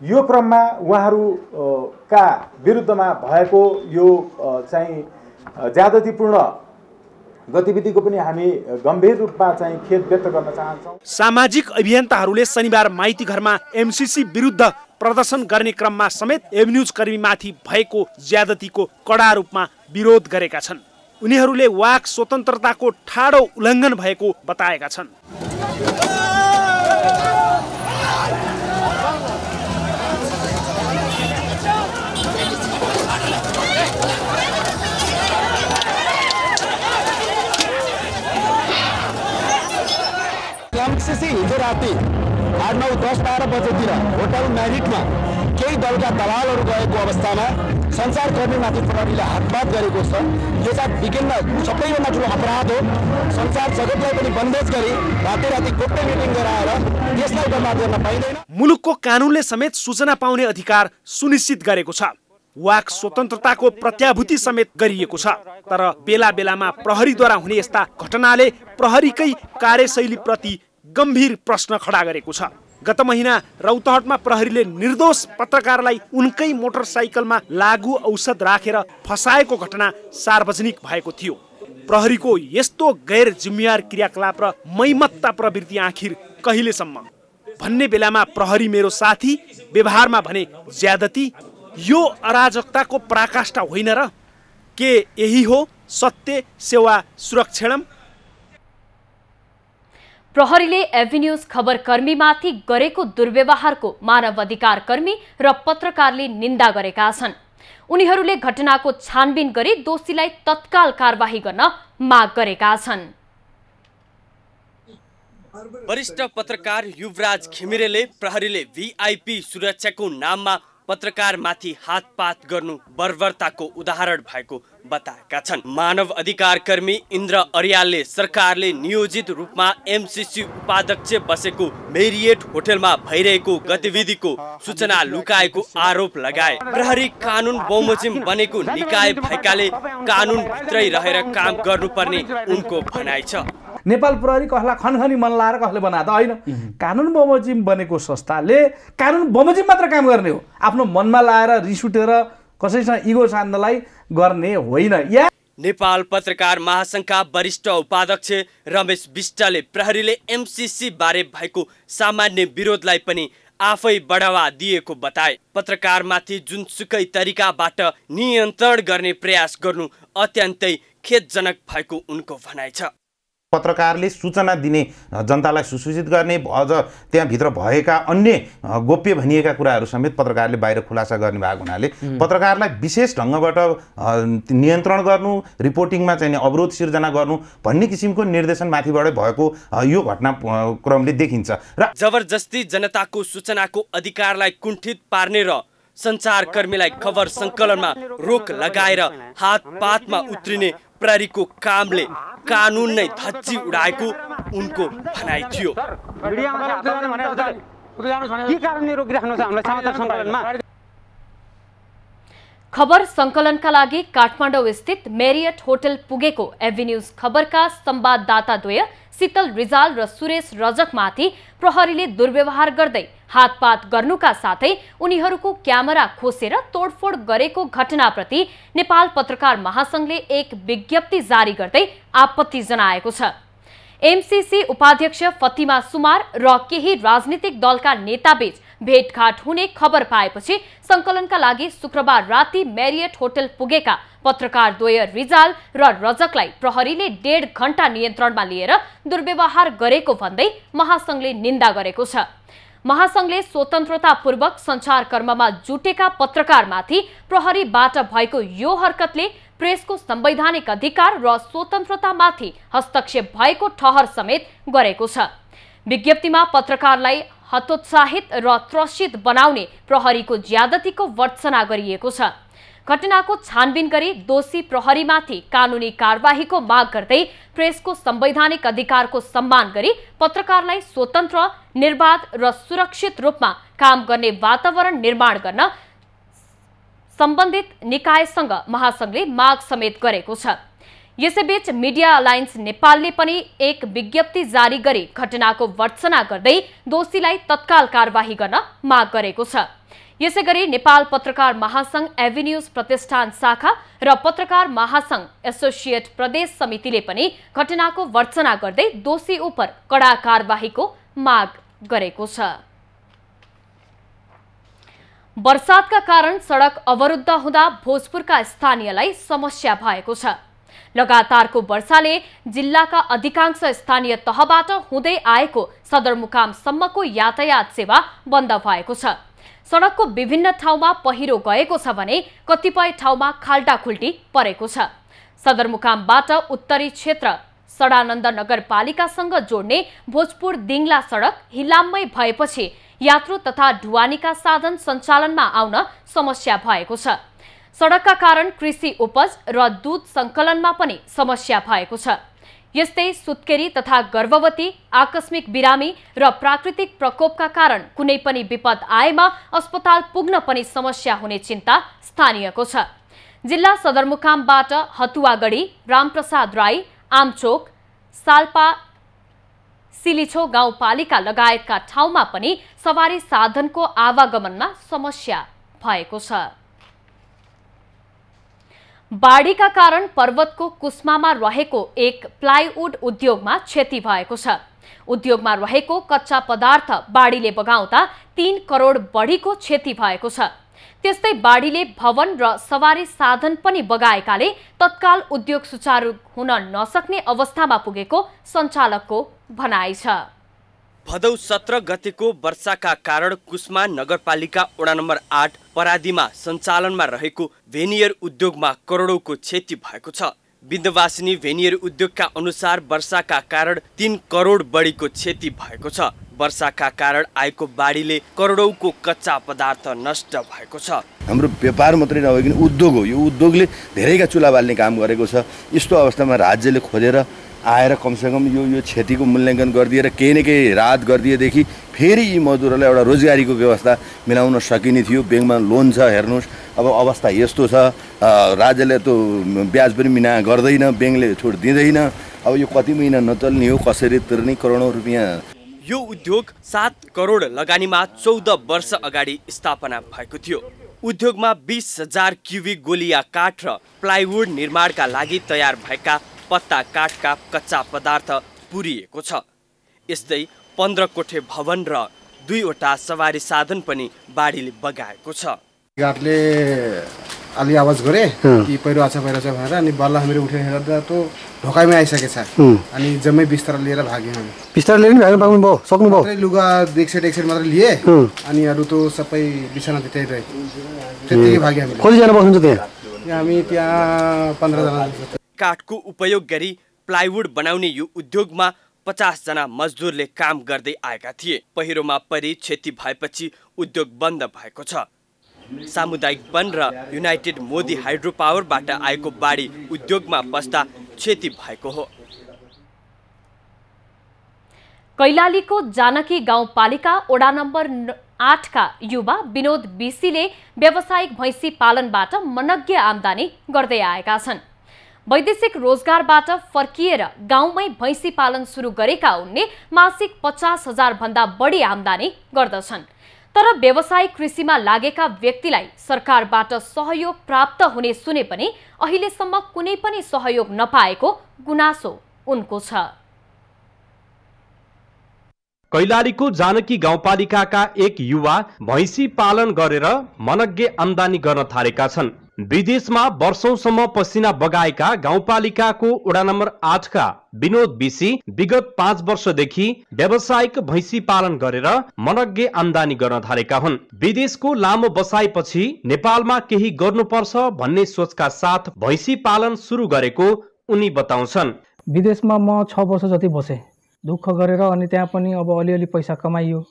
यो क्रममा उहाँहरूका विरुद्धमा भएको यो चाहिँ ज्यादतीपूर्ण गतिविधिको पनि हामी गम्भीर रूपमा चाहिँ खेद व्यक्त गर्न चाहन्छौँ। सामाजिक अभियन्ताहरूले शनिबार माइती घरमा एमसीसी विरुद्ध प्रदर्शन गर्ने क्रममा समेत एभन्यूज कर्मीमाथि भएको ज्यादतीको कडा रूपमा विरोध गरेका छन्। उनीहरूले वाक स्वतन्त्रताको ठाडो उल्लङ्घन भएको बताएका छन्। एमसीसी हिजो राति 8, 9, 10, 12 बजेतिर होटल म्यारिटमा केही दलका दलालहरू गएको अवस्थामा सञ्चारकर्मीमाथि प्रहरीले हातपात गरेको छ। यो चाहिँ विभिन्न सबैभन्दा ठुलो अपराध हो। सञ्चार जगतलाई पनि बन्देज गरी राति गोप्य मिटिङ गराएर त्यसलाई बर्बाद गर्न पाइँदैन। मुलुकको कानुनले समेत सूचना पाउने अधिकार सुनिश्चित गरेको छ। वाक स्वतन्त्रताको प्रत्याभूति समेत गरिएको छ। तर बेला बेलामा प्रहरीद्वारा हुने यस्ता घटनाले प्रहरीकै कार्यशैलीप्रति गम्भीर प्रश्न खडा गरेको छ। गत महिना रौतहटमा प्रहरीले निर्दोष पत्रकारलाई उनकै मोटरसाइकलमा लागू औषध राखेर फसाएको घटना सार्वजनिक भएको थियो। प्रहरीको यस्तो गैर जिम्मेवार क्रियाकलाप र मैमत्ता प्रवृत्ति आखिर कहिलेसम्म भन्ने बेलामा प्रहरी मेरो साथी, व्यवहारमा भने ज्यादती, यो अराजकताको पराकाष्ठा होइन र? के यही हो सत्य सेवा सुरक्षणम? प्रहरीले एभेन्यूज खबरकर्मीमाथि गरेको दुर्व्यवहारको मानव अधिकार कर्मी र पत्रकारले निन्दा गरेका छन्। उनीहरूले घटनाको छानबिन गरी दोषीलाई तत्काल कारबाही गर्न माग गरेका छन्। वरिष्ठ पत्रकार युवराज घिमिरेले प्रहरीले भिआइपी सुरक्षाको नाममा पत्रकारमाथि हातपात गर्नु बर्बरताको उदाहरण भएको बताएका छन्। मानव अधिकार कर्मी इन्द्र अर्यालले सरकारले नियोजित रूपमा एमसीसी उपाध्यक्ष बसेको मेरियट होटलमा भइरहेको गतिविधिको सूचना लुकाएको आरोप लगाए। प्रहरी कानुन बमोजिम बनेको निकाय भएकाले कानुन भित्रै रहेर काम गर्नुपर्ने उनको भनाइ छ। नेपाल प्रहरी कसलाई खनखनी मन लाएर कसले बनाएको होइन। कानुन बमोजिम बनेको संस्थाले कानुन बमोजिम मात्र काम गर्ने हो, आफ्नो मनमा लाएर रिस उठेर कसैसँग इगो सान्नलाई गर्ने होइन। या नेपाल पत्रकार महासंघका वरिष्ठ उपाध्यक्ष रमेश विष्टले प्रहरीले एमसीसी बारे भएको सामान्य विरोधलाई पनि आफै बढावा दिएको बताए। पत्रकारमाथि जुनसुकै तरिकाबाट नियन्त्रण गर्ने प्रयास गर्नु अत्यन्तै खेदजनक भएको उनको भनाइ छ। पत्रकारले सूचना दिने, जनतालाई सुसूचित गर्ने, अझ त्यहाँभित्र भएका अन्य गोप्य भनिएका कुराहरू समेत पत्रकारले बाहिर खुलासा गर्ने भएको हुनाले पत्रकारलाई विशेष ढङ्गबाट नियन्त्रण गर्नु, रिपोर्टिङमा चाहिँ अवरोध सिर्जना गर्नु भन्ने किसिमको निर्देशन माथिबाटै भएको यो घटनाक्रमले देखिन्छ। र जबरजस्ती जनताको सूचनाको अधिकारलाई कुण्ठित पार्ने र सञ्चारकर्मीलाई खबर सङ्कलनमा रोक लगाएर हातपातमा उत्रिने प्रहरीको कामले कानुन नै धच्ची उडाएको उनको भनाइ थियो। खबर सङ्कलनका लागि काठमाडौँ स्थित मेरियट होटल पुगेको एभेन्यूज खबरका संवाददाताद्वय शीतल रिजाल र सुरेश रजकमाथि प्रहरीले दुर्व्यवहार गर्दै हातपात गर्नुका साथै उनीहरूको क्यामेरा खोसेर तोडफोड गरेको घटनाप्रति नेपाल पत्रकार महासंघले एक विज्ञप्ति जारी गर्दै आपत्ति जनाएको छ। एमसीसी उपाध्यक्ष फतिमा सुमार र केही राजनीतिक दलका नेताबीच भेटघाट हुने खबर पाएपछि संकलनका लागि शुक्रबार राति मेरियट होटल पुगेका पत्रकार द्वय रिजाल र रजकलाई प्रहरीले 1.5 घण्टा नियन्त्रणमा लिएर दुर्व्यवहार गरेको भन्दै महासंघले निन्दा गरेको छ। महासंघले स्वतन्त्रतापूर्वक सञ्चारकर्ममा जुटेका पत्रकारमाथि प्रहरीबाट भएको यो हरकतले प्रेसको संवैधानिक अधिकार र स्वतन्त्रतामाथि हस्तक्षेप भएको ठहर समेत गरेको छ। विज्ञप्तिमा पत्रकारलाई हतोत्साहित र त्रसित बनाउने प्रहरीको ज्यादतीको वर्णना गरिएको छ। घटनाको छानबिन गरी दोषी प्रहरीमाथि कानुनी कारबाहीको माग गर्दै प्रेसको संवैधानिक अधिकारको सम्मान गरी पत्रकारलाई स्वतन्त्र, निर्बाध र सुरक्षित रूपमा काम गर्ने वातावरण निर्माण गर्न सम्बन्धित निकायसँग महासंघले माग समेत गरेको छ। यसैबीच मिडिया अलायन्स नेपालले पनि एक विज्ञप्ति जारी गरी घटनाको भर्त्सना गर्दै दोषीलाई तत्काल कारबाही गर्न माग गरेको छ। यसैगरी नेपाल पत्रकार महासंघ एभिन्यूज प्रतिष्ठान शाखा र पत्रकार महासंघ एसोसिएट प्रदेश समितिले पनि घटनाको भर्त्सना गर्दै दोषी उप कडा कारबाहीको माग गरेको छ। वर्षातका कारण सडक अवरुद्ध हुँदा भोजपुरका स्थानीयलाई समस्या भएको छ। लगातारको वर्षाले जिल्लाका अधिकांश स्थानीय तहबाट हुँदै आएको सदरमुकामसम्मको यातायात सेवा बन्द भएको छ। सडकको विभिन्न ठाउँमा पहिरो गएको छ भने कतिपय ठाउँमा खाल्टाखुल्टी परेको छ। सदरमुकामबाट उत्तरी क्षेत्र सडानन्द नगरपालिकासँग जोड्ने भोजपुर दिङला सडक हिलाममै भएपछि यात्रु तथा ढुवानीका साधन सञ्चालनमा आउन समस्या भएको छ। सडकका कारण कृषि उपज र दूध सङ्कलनमा पनि समस्या भएको छ। यस्तै सुत्केरी तथा गर्भवती, आकस्मिक बिरामी र प्राकृतिक प्रकोपका कारण कुनै पनि विपद आएमा अस्पताल पुग्न पनि समस्या हुने चिन्ता स्थानीयको छ। जिल्ला सदरमुकामबाट हतुवागढी, रामप्रसाद राई, आमचोक, साल्पा, सिलिछो गाउँपालिका लगायतका ठाउँमा पनि सवारी साधनको आवागमनमा समस्या भएको छ। बाढीका कारण पर्वतको कुस्मामा रहेको एक प्लाइवुड उद्योगमा क्षति भएको छ। उद्योगमा रहेको कच्चा पदार्थ बाढीले बगाउँदा 3 करोड बढीको क्षति भएको छ। त्यस्तै बाढीले भवन र सवारी साधन पनि बगाएकाले तत्काल उद्योग सुचारू हुन नसक्ने अवस्थामा पुगेको सञ्चालकको भनाइ छ। भदौ 17 गतेको वर्षाका कारण कुस्मा नगरपालिका वडा नम्बर 8 परादीमा सञ्चालनमा रहेको भेनियर उद्योगमा करोडौंको क्षति भएको छ। विन्ध्यवासिनी भेनियर उद्योगका अनुसार वर्षाका कारण 3 करोड बढीको क्षति भएको छ। वर्षाका कारण आएको बाढीले करोडौंको कच्चा पदार्थ नष्ट भएको छ। हाम्रो व्यापार मात्रै नभइकन उद्योग हो। यो उद्योगले धेरैका चुला बाल्ने काम गरेको छ। यस्तो अवस्थामा राज्यले खोजेर आएर कमसेकम यो क्षतिको मूल्याङ्कन गरिदिएर केही न केही राहत गरिदिएदेखि फेरि यी मजदुरहरूलाई एउटा रोजगारीको व्यवस्था मिलाउन सकिने थियो। ब्याङ्कमा लोन छ, हेर्नुहोस् अब अवस्था यस्तो छ। राज्यले त ब्याज पनि मिना गर्दैन, ब्याङ्कले छुट दिँदैन। अब यो कति महिना नचल्ने हो, कसरी तिर्ने, करोडौं रुपियाँ। यो उद्योग 7 करोड लगानीमा 14 वर्ष अगाडि स्थापना भएको थियो। उद्योगमा 20,000 क्युबिक गोलिया काठ र प्लाइवुड निर्माणका लागि तयार भएका पत्ता काठका कच्चा पदार्थ पुरिएको छ। यस्तै 15 कोठे भवन र 2वटा सवारी साधन पनि बाढीले बगाएको छ। गाडले अलि आवाज गरे कि पहिरो आछ भनेर अनि बल्ल हामीले उठेर हेर्दा त ढोकाइमै आइसकेछ। अनि जम्मै बिस्तारा लिएर भाग्यौँ हामी। बिस्तारा लिएर भाग्नु पाउनुभयो, सक्नुभयो? लुगा एकसेट मात्र लिए अनि अरू त सबै बिछाना त्यतै रहे। त्यतिकै भाग्यौँ हामी। कतिजना बस्नुहुन्छ त्यहाँ? हामी त्यहाँ 15 जना। काठको उपयोग गरी प्लाइवुड बनाउने यो उद्योगमा 50 जना मजदुरले काम गर्दै आएका थिए। पहिरोमा परि क्षति भएपछि उद्योग बन्द भएको छ। सामुदायिक वन र युनाइटेड मोदी हाइड्रो पावरबाट आएको बाढी उद्योगमा पस्दा क्षति भएको हो। कैलालीको जानकी गाउँपालिका वडा नम्बर 8 का युवा विनोद बीसीले व्यावसायिक भैँसी पालनबाट मनग्य आमदानी गर्दै आएका छन्। वैदेशिक रोजगारबाट फर्किएर गाउँमै भैँसी पालन सुरु गरेका उनले मासिक 50,000 भन्दा बढी आमदानी गर्दछन्। तर व्यावसायिक कृषिमा लागेका व्यक्तिलाई सरकारबाट सहयोग प्राप्त हुने सुने पनि अहिलेसम्म कुनै पनि सहयोग नपाएको गुनासो उनको छ। कैलालीको जानकी गाउँपालिकाका एक युवा भैँसी पालन गरेर मनग्य आमदानी गर्न थालेका छन्। विदेशमा वर्षौंसम्म पसिना बगाएका गाउँपालिकाको वडा नम्बर 8 का विनोद बीसी विगत 5 वर्षदेखि व्यावसायिक भैँसी पालन गरेर मनग्य आमदानी गर्न थालेका हुन्। विदेशको लामो बसाइपछि नेपालमा केही गर्नुपर्छ भन्ने सोचका साथ भैँसी पालन सुरु गरेको उनी बताउँछन्। विदेशमा म 6 वर्ष जति बसे, दुःख गरेर अनि त्यहाँ पनि अब अलिअलि पैसा कमाइयो।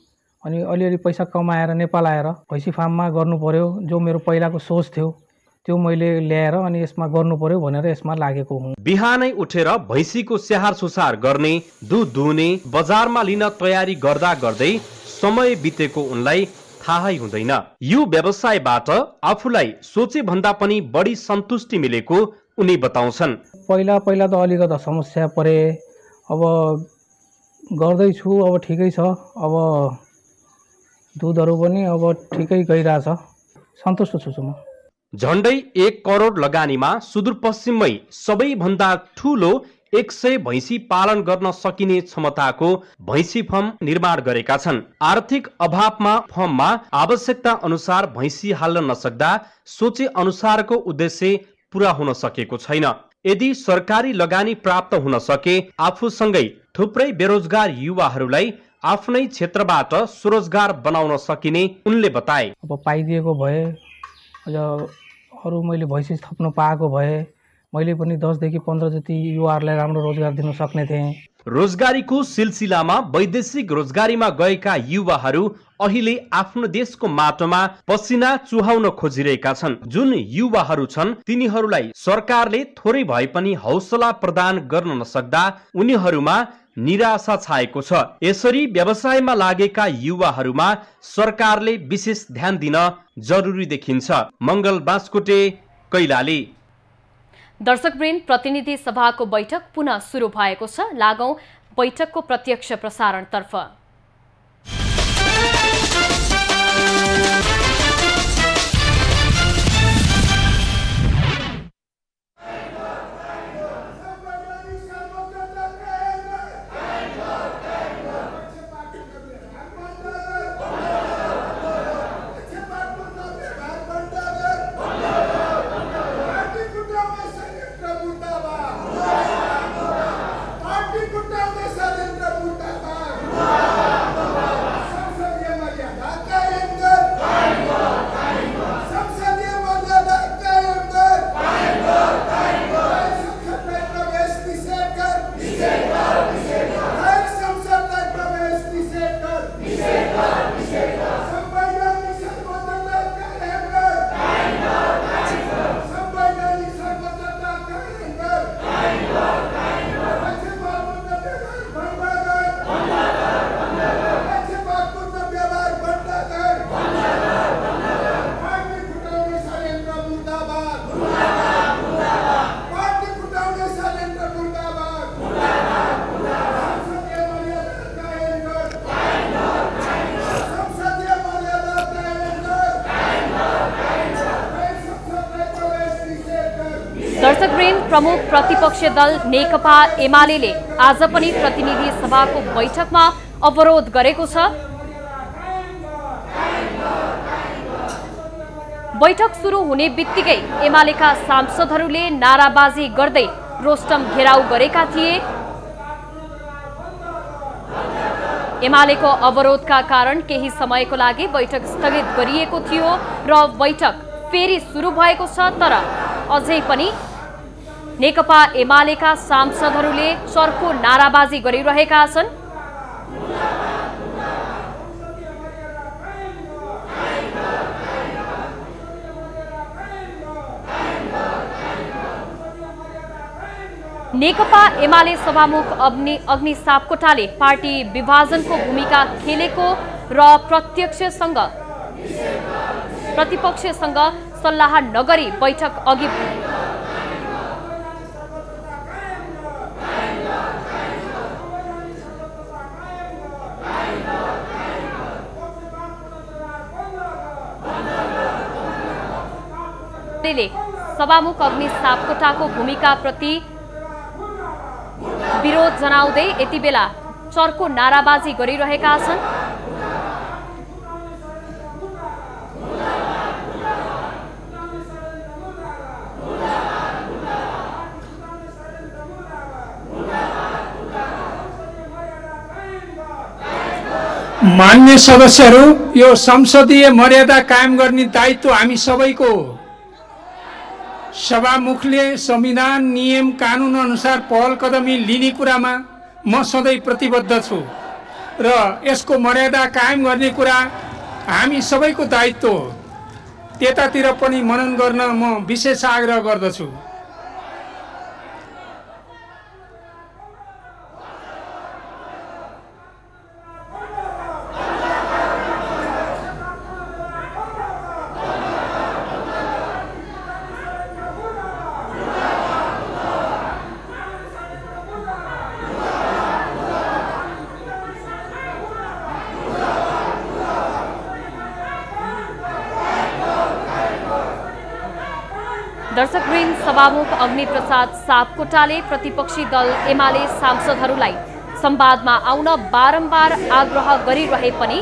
अनि अलिअलि पैसा कमाएर नेपाल आएर भैँसी फार्ममा गर्नु पर्यो। जो मेरो पहिलाको सोच थियो त्यो मैले ल्याएर अनि यसमा गर्नु पर्यो भनेर यसमा लागेको हुँ। बिहानै उठेर भैँसीको स्याहार सुसार गर्ने, दुध दुहुने, बजारमा लिन तयारी गर्दा गर्दै समय बितेको उनलाई थाहै हुँदैन। यो व्यवसायबाट आफूलाई सोचे भन्दा पनि बढी सन्तुष्टि मिलेको उनी बताउँछन्। पहिला त अलिकति समस्या परे, अब गर्दैछु, अब ठिकै छ। अब दुधहरू पनि अब ठिकै गइरहेछ, सन्तुष्ट छु म। झण्डै 1 करोड लगानीमा सुदूरपश्चिममै सबैभन्दा ठूलो 100 भैँसी पालन गर्न सकिने क्षमताको भैँसी फर्म निर्माण गरेका छन्। आर्थिक अभावमा फर्ममा आवश्यकता अनुसार भैँसी हाल्न नसक्दा सोचे अनुसारको उद्देश्य पूरा हुन सकेको छैन। यदि सरकारी लगानी प्राप्त हुन सके आफूसँगै थुप्रै बेरोजगार युवाहरूलाई आफ्नै क्षेत्रबाट स्वरोजगार बनाउन सकिने उनले बताए। अब पाइदिएको भए अझ अरू मैले भैँसी थप्न पाएको भए मैले पनि 10 देखि 15 जति युवाहरूलाई राम्रो रोजगार दिन सक्ने थिएँ। रोजगारीको सिलसिलामा वैदेशिक रोजगारीमा गएका युवाहरू अहिले आफ्नो देशको माटोमा पसिना चुहाउन खोजिरहेका छन्। जुन युवाहरू छन् तिनीहरूलाई सरकारले थोरै भए पनि हौसला प्रदान गर्न नसक्दा उनीहरूमा निराशा छाएको छ। यसरी व्यवसायमा लागेका युवाहरूमा सरकारले विशेष ध्यान दिन जरुरी देखिन्छ। मङ्गल बास्कोटे, कैलाली। दर्शकवृन्द, प्रतिनिधि सभाको बैठक पुनः सुरु भएको छ। लागौं बैठकको प्रत्यक्ष प्रसारणतर्फ। दर्शकवृन्द, प्रमुख प्रतिपक्षी दल नेकपा एमालेले आज पनि प्रतिनिधि सभाको बैठकमा अवरोध गरेको छ। बैठक सुरु हुने बित्तिकै एमालेका सांसदहरूले नाराबाजी गर्दै रोस्टम घेराउ गरेका थिए। एमालेको अवरोधका कारण केही समयको लागि बैठक स्थगित गरिएको थियो र बैठक फेरि सुरु भएको छ। तर अझै पनि नेकपा एमालेका सांसदहरूले चर्को नाराबाजी गरिरहेका छन्। नेकपा एमाले सभामुख अग्नि सापकोटाले पार्टी विभाजनको भूमिका खेलेको र प्रतिपक्षसँग सल्लाह नगरी बैठक अघि सभामुख अग्नि सापकोटाको भूमिका प्रति विरोध जनाउँदै यति बेला चर्को नाराबाजी गरिरहेका छन्। मान्य सदस्यहरू, यो संसदीय मर्यादा कायम गर्ने दायित्व हामी सबैको हो। सभामुखले संविधान नियम कानुन अनुसार पहल कदमी लिने कुरामा म सधैँ प्रतिबद्ध छु र यसको मर्यादा कायम गर्ने कुरा हामी सबैको दायित्व हो। त्यतातिर पनि मनन गर्न म विशेष आग्रह गर्दछु। दर्शकवृन्द, सभामुख अग्निप्रसाद सापकोटाले प्रतिपक्षी दल एमाले सांसदहरूलाई संवादमा आउन बारम्बार आग्रह गरिरहे पनि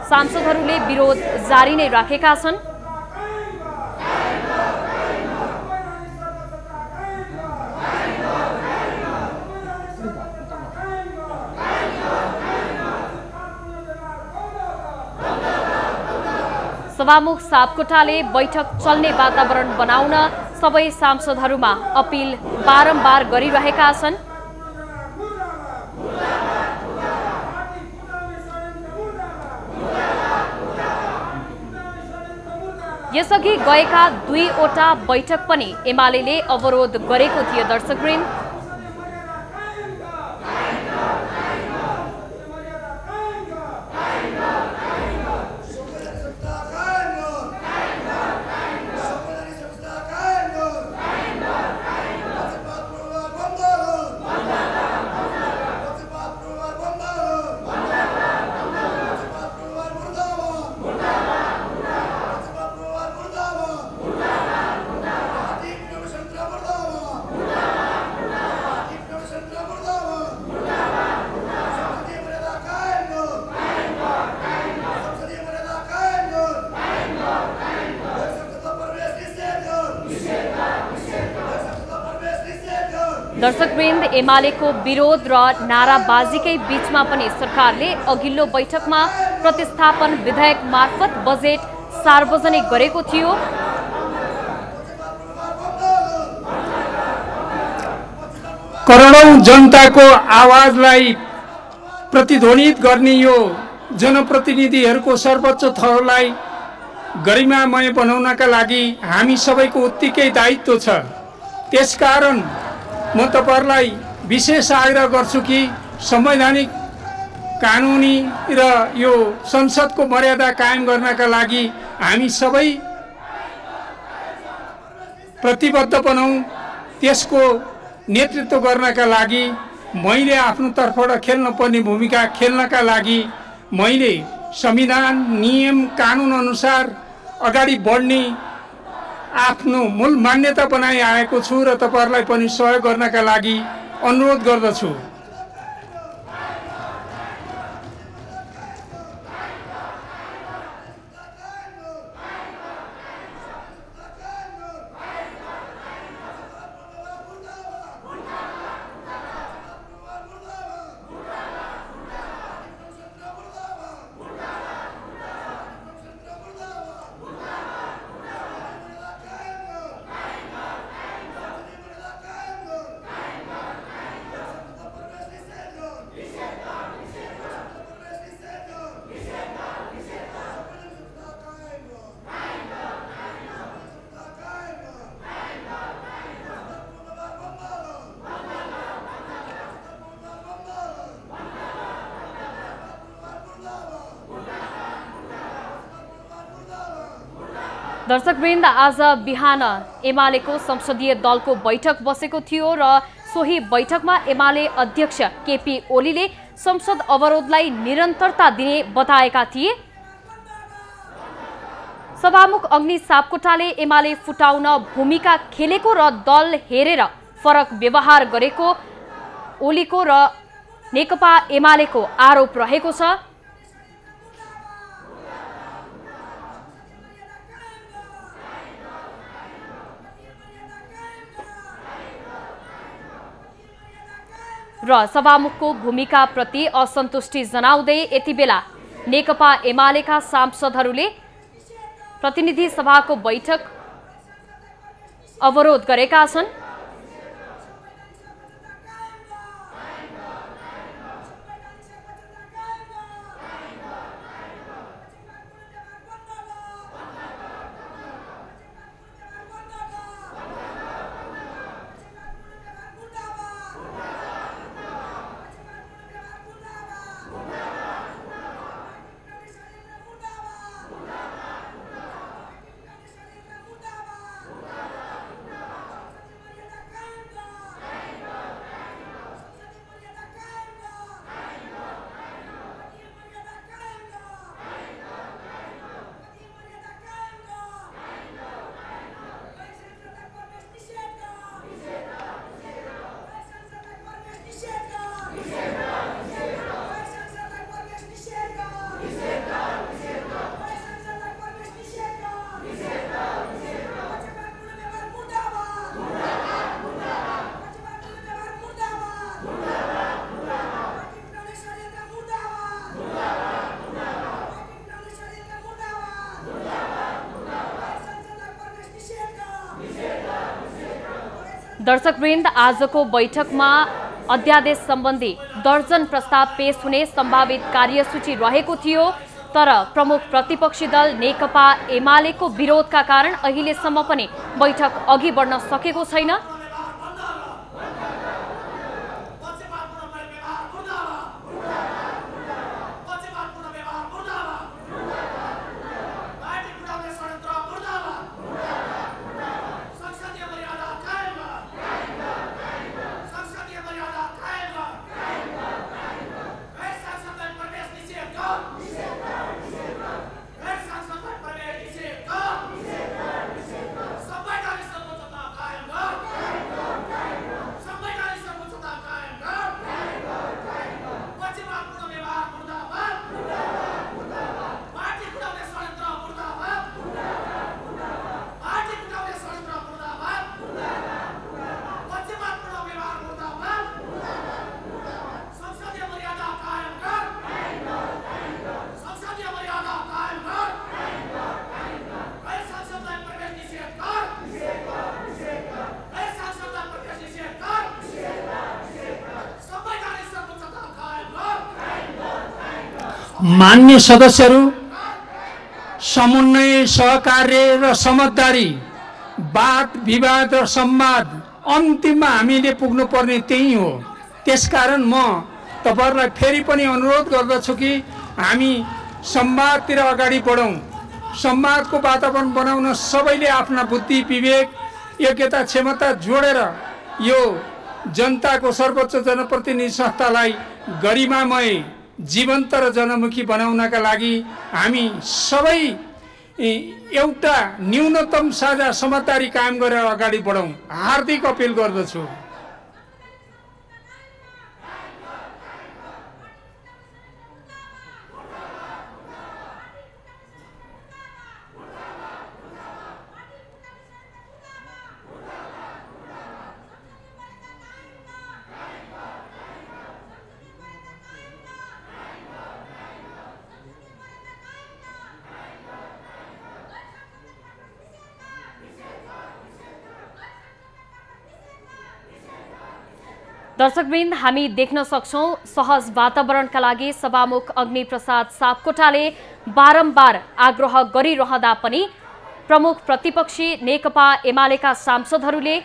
सांसदहरूले विरोध जारी नै राखेका छन्। सभामुख सापकोटाले बैठक चल्ने वातावरण बनाउन सबै सांसदहरूमा अपिल बारम्बार गरिरहेका छन्। यसअघि गएका 2वटा बैठक पनि एमालेले अवरोध गरेको थियो। दर्शकवृन्द, दर्शकवृन्द, एमालेको विरोध र नाराबाजीकै बीचमा पनि सरकारले अघिल्लो बैठकमा प्रतिस्थापन विधेयक मार्फत बजेट सार्वजनिक गरेको थियो। करोडौं जनताको आवाजलाई प्रतिध्वनित गर्ने यो जनप्रतिनिधिहरूको सर्वोच्च थरलाई गरिमामय बनाउनका लागि हामी सबैको उत्तिकै दायित्व छ। त्यसकारण म तपाईहरुलाई विशेष आग्रह गर्छु कि संवैधानिक, कानुनी र यो संसदको मर्यादा कायम गर्नका लागि हामी सबै प्रतिबद्ध बनौं। त्यसको नेतृत्व गर्नका लागि मैले आफ्नो तर्फबाट खेल्न पर्ने भूमिका खेल्नका लागि मैले संविधान, नियम, कानुन अनुसार अगाडि बढ्ने आफ्नो मूल मान्यता बनाइ आएको छु र तपाईहरुलाई पनि सहयोग गर्नका लागि अनुरोध गर्दछु। दर्शकवृन्द, आज बिहान एमालेको संसदीय दलको बैठक बसेको थियो र सोही बैठकमा एमाले अध्यक्ष केपी ओलीले संसद अवरोधलाई निरन्तरता दिने बताएका थिए। सभामुख अग्नि सापकोटाले एमाले फुटाउन भूमिका खेलेको र दल हेरेर फरक व्यवहार गरेको ओलीको र नेकपा एमालेको आरोप रहेको छ। र सभामुखको भूमिकाप्रति असन्तुष्टि जनाउँदै यति बेला नेकपा एमालेका सांसदहरूले प्रतिनिधि सभाको बैठक अवरोध गरेका छन्। दर्शकवृन्द, आजको बैठकमा अध्यादेश सम्बन्धी दर्जन प्रस्ताव पेश हुने सम्भावित कार्यसूची रहेको थियो, तर प्रमुख प्रतिपक्षी दल नेकपा एमालेको विरोधका कारण अहिलेसम्म पनि बैठक अघि बढ्न सकेको छैन। मान्य सदस्यहरू, समन्वय, सहकार्य र समझदारी, वाद विवाद र संवाद अन्तिममा हामीले पुग्नुपर्ने त्यही हो। त्यसकारण म तपाईहरुलाई फेरि पनि अनुरोध गर्दछु कि हामी संवादतिर अगाडि बढौं। संवादको वातावरण बनाउन सबैले आफ्ना बुद्धि, विवेक, योग्यता, क्षमता जोडेर यो जनताको सर्वोच्च जनप्रतिनिधि संस्थालाई गरिमामय, जीवन्त र जनमुखी बनाउनका लागि हामी सबै एउटा न्यूनतम साझा समझदारी कायम गरेर अगाडि बढौं। हार्दिक अपील गर्दछु। दर्शकवृन्द, हामी देख्न सक्छौं सहज वातावरणका लागि सभामुख अग्निप्रसाद सापकोटाले बारम्बार आग्रह गरिरहँदा पनि प्रमुख प्रतिपक्षी नेकपा एमालेका सांसदहरूले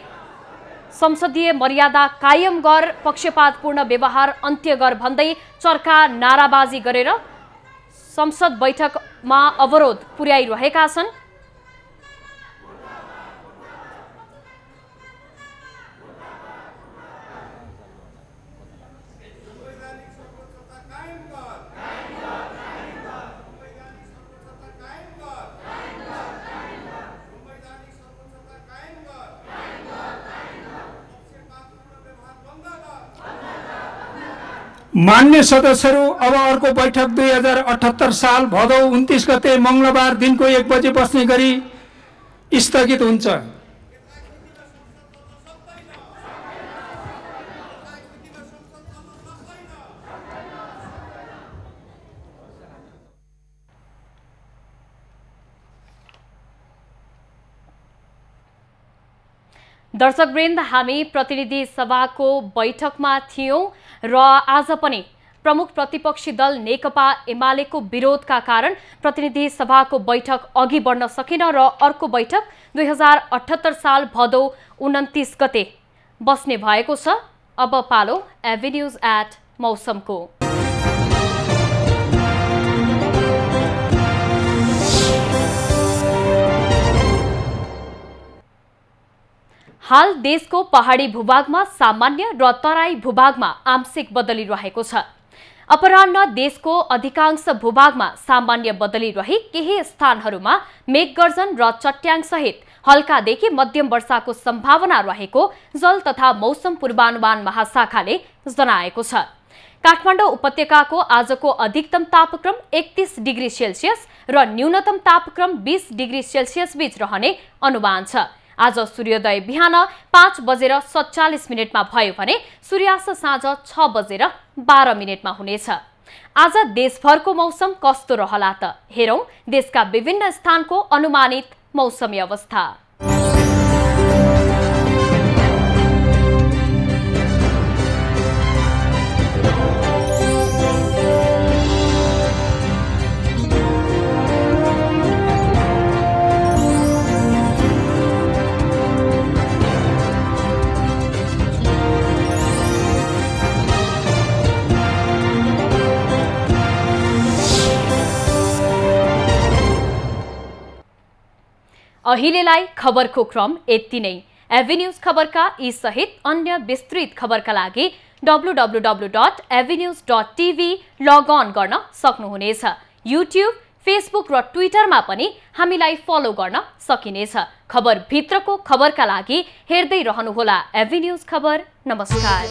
संसदीय मर्यादा कायम गर, पक्षपातपूर्ण व्यवहार अन्त्य गर भन्दै चर्का नाराबाजी गरेर संसद बैठकमा अवरोध पुर्याइरहेका छन्। मान्य सदस्यहरू, अब अर्को बैठक 2078 साल भदौ 29 गते मंगलबार दिनको 1 बजे बस्ने गरी स्थगित हुन्छ। दर्शकवृन्द, हामी प्रतिनिधि सभाको बैठकमा थियौं र आज पनि प्रमुख प्रतिपक्षी दल नेकपा एमालेको विरोधका कारण प्रतिनिधि सभाको बैठक अघि बढ्न सकेन र अर्को बैठक 2078 साल भदौ 29 गते बस्ने भएको छ। अब पालो एभिन्यूज एट मौसमको। हाल देशको पहाडी भूभागमा सामान्य र तराई भूभागमा आंशिक बदली रहेको छ। अपराह्न देशको अधिकांश भूभागमा सामान्य बदली रही केही स्थानहरूमा मेघगर्जन र चट्याङ सहित हल्कादेखि मध्यम वर्षाको सम्भावना रहेको जल तथा मौसम पूर्वानुमान महाशाखाले जनाएको छ। काठमाडौँ उपत्यकाको आजको अधिकतम तापक्रम 31 डिग्री सेल्सियस र न्यूनतम तापक्रम 20 डिग्री सेल्सियस बीच रहने अनुमान छ। आज सूर्योदय बिहान 5:47 भयो भने सूर्यास्त साँझ 6:12 हुनेछ। आज देशभरको मौसम कस्तो रहला त हेरौं देशका विभिन्न स्थानको अनुमानित मौसमी अवस्था। अहिलेलाई खबरको क्रम यति नै। एभेन्यूज खबरका यी सहित अन्य विस्तृत खबरका लागि www.avenews.tv लगअन गर्न सक्नुहुनेछ। युट्युब, फेसबुक र ट्विटरमा पनि हामीलाई फलो गर्न सकिनेछ। खबर भित्रको खबरका लागि हेर्दै रहनुहोला एभेन्यूज खबर। नमस्कार।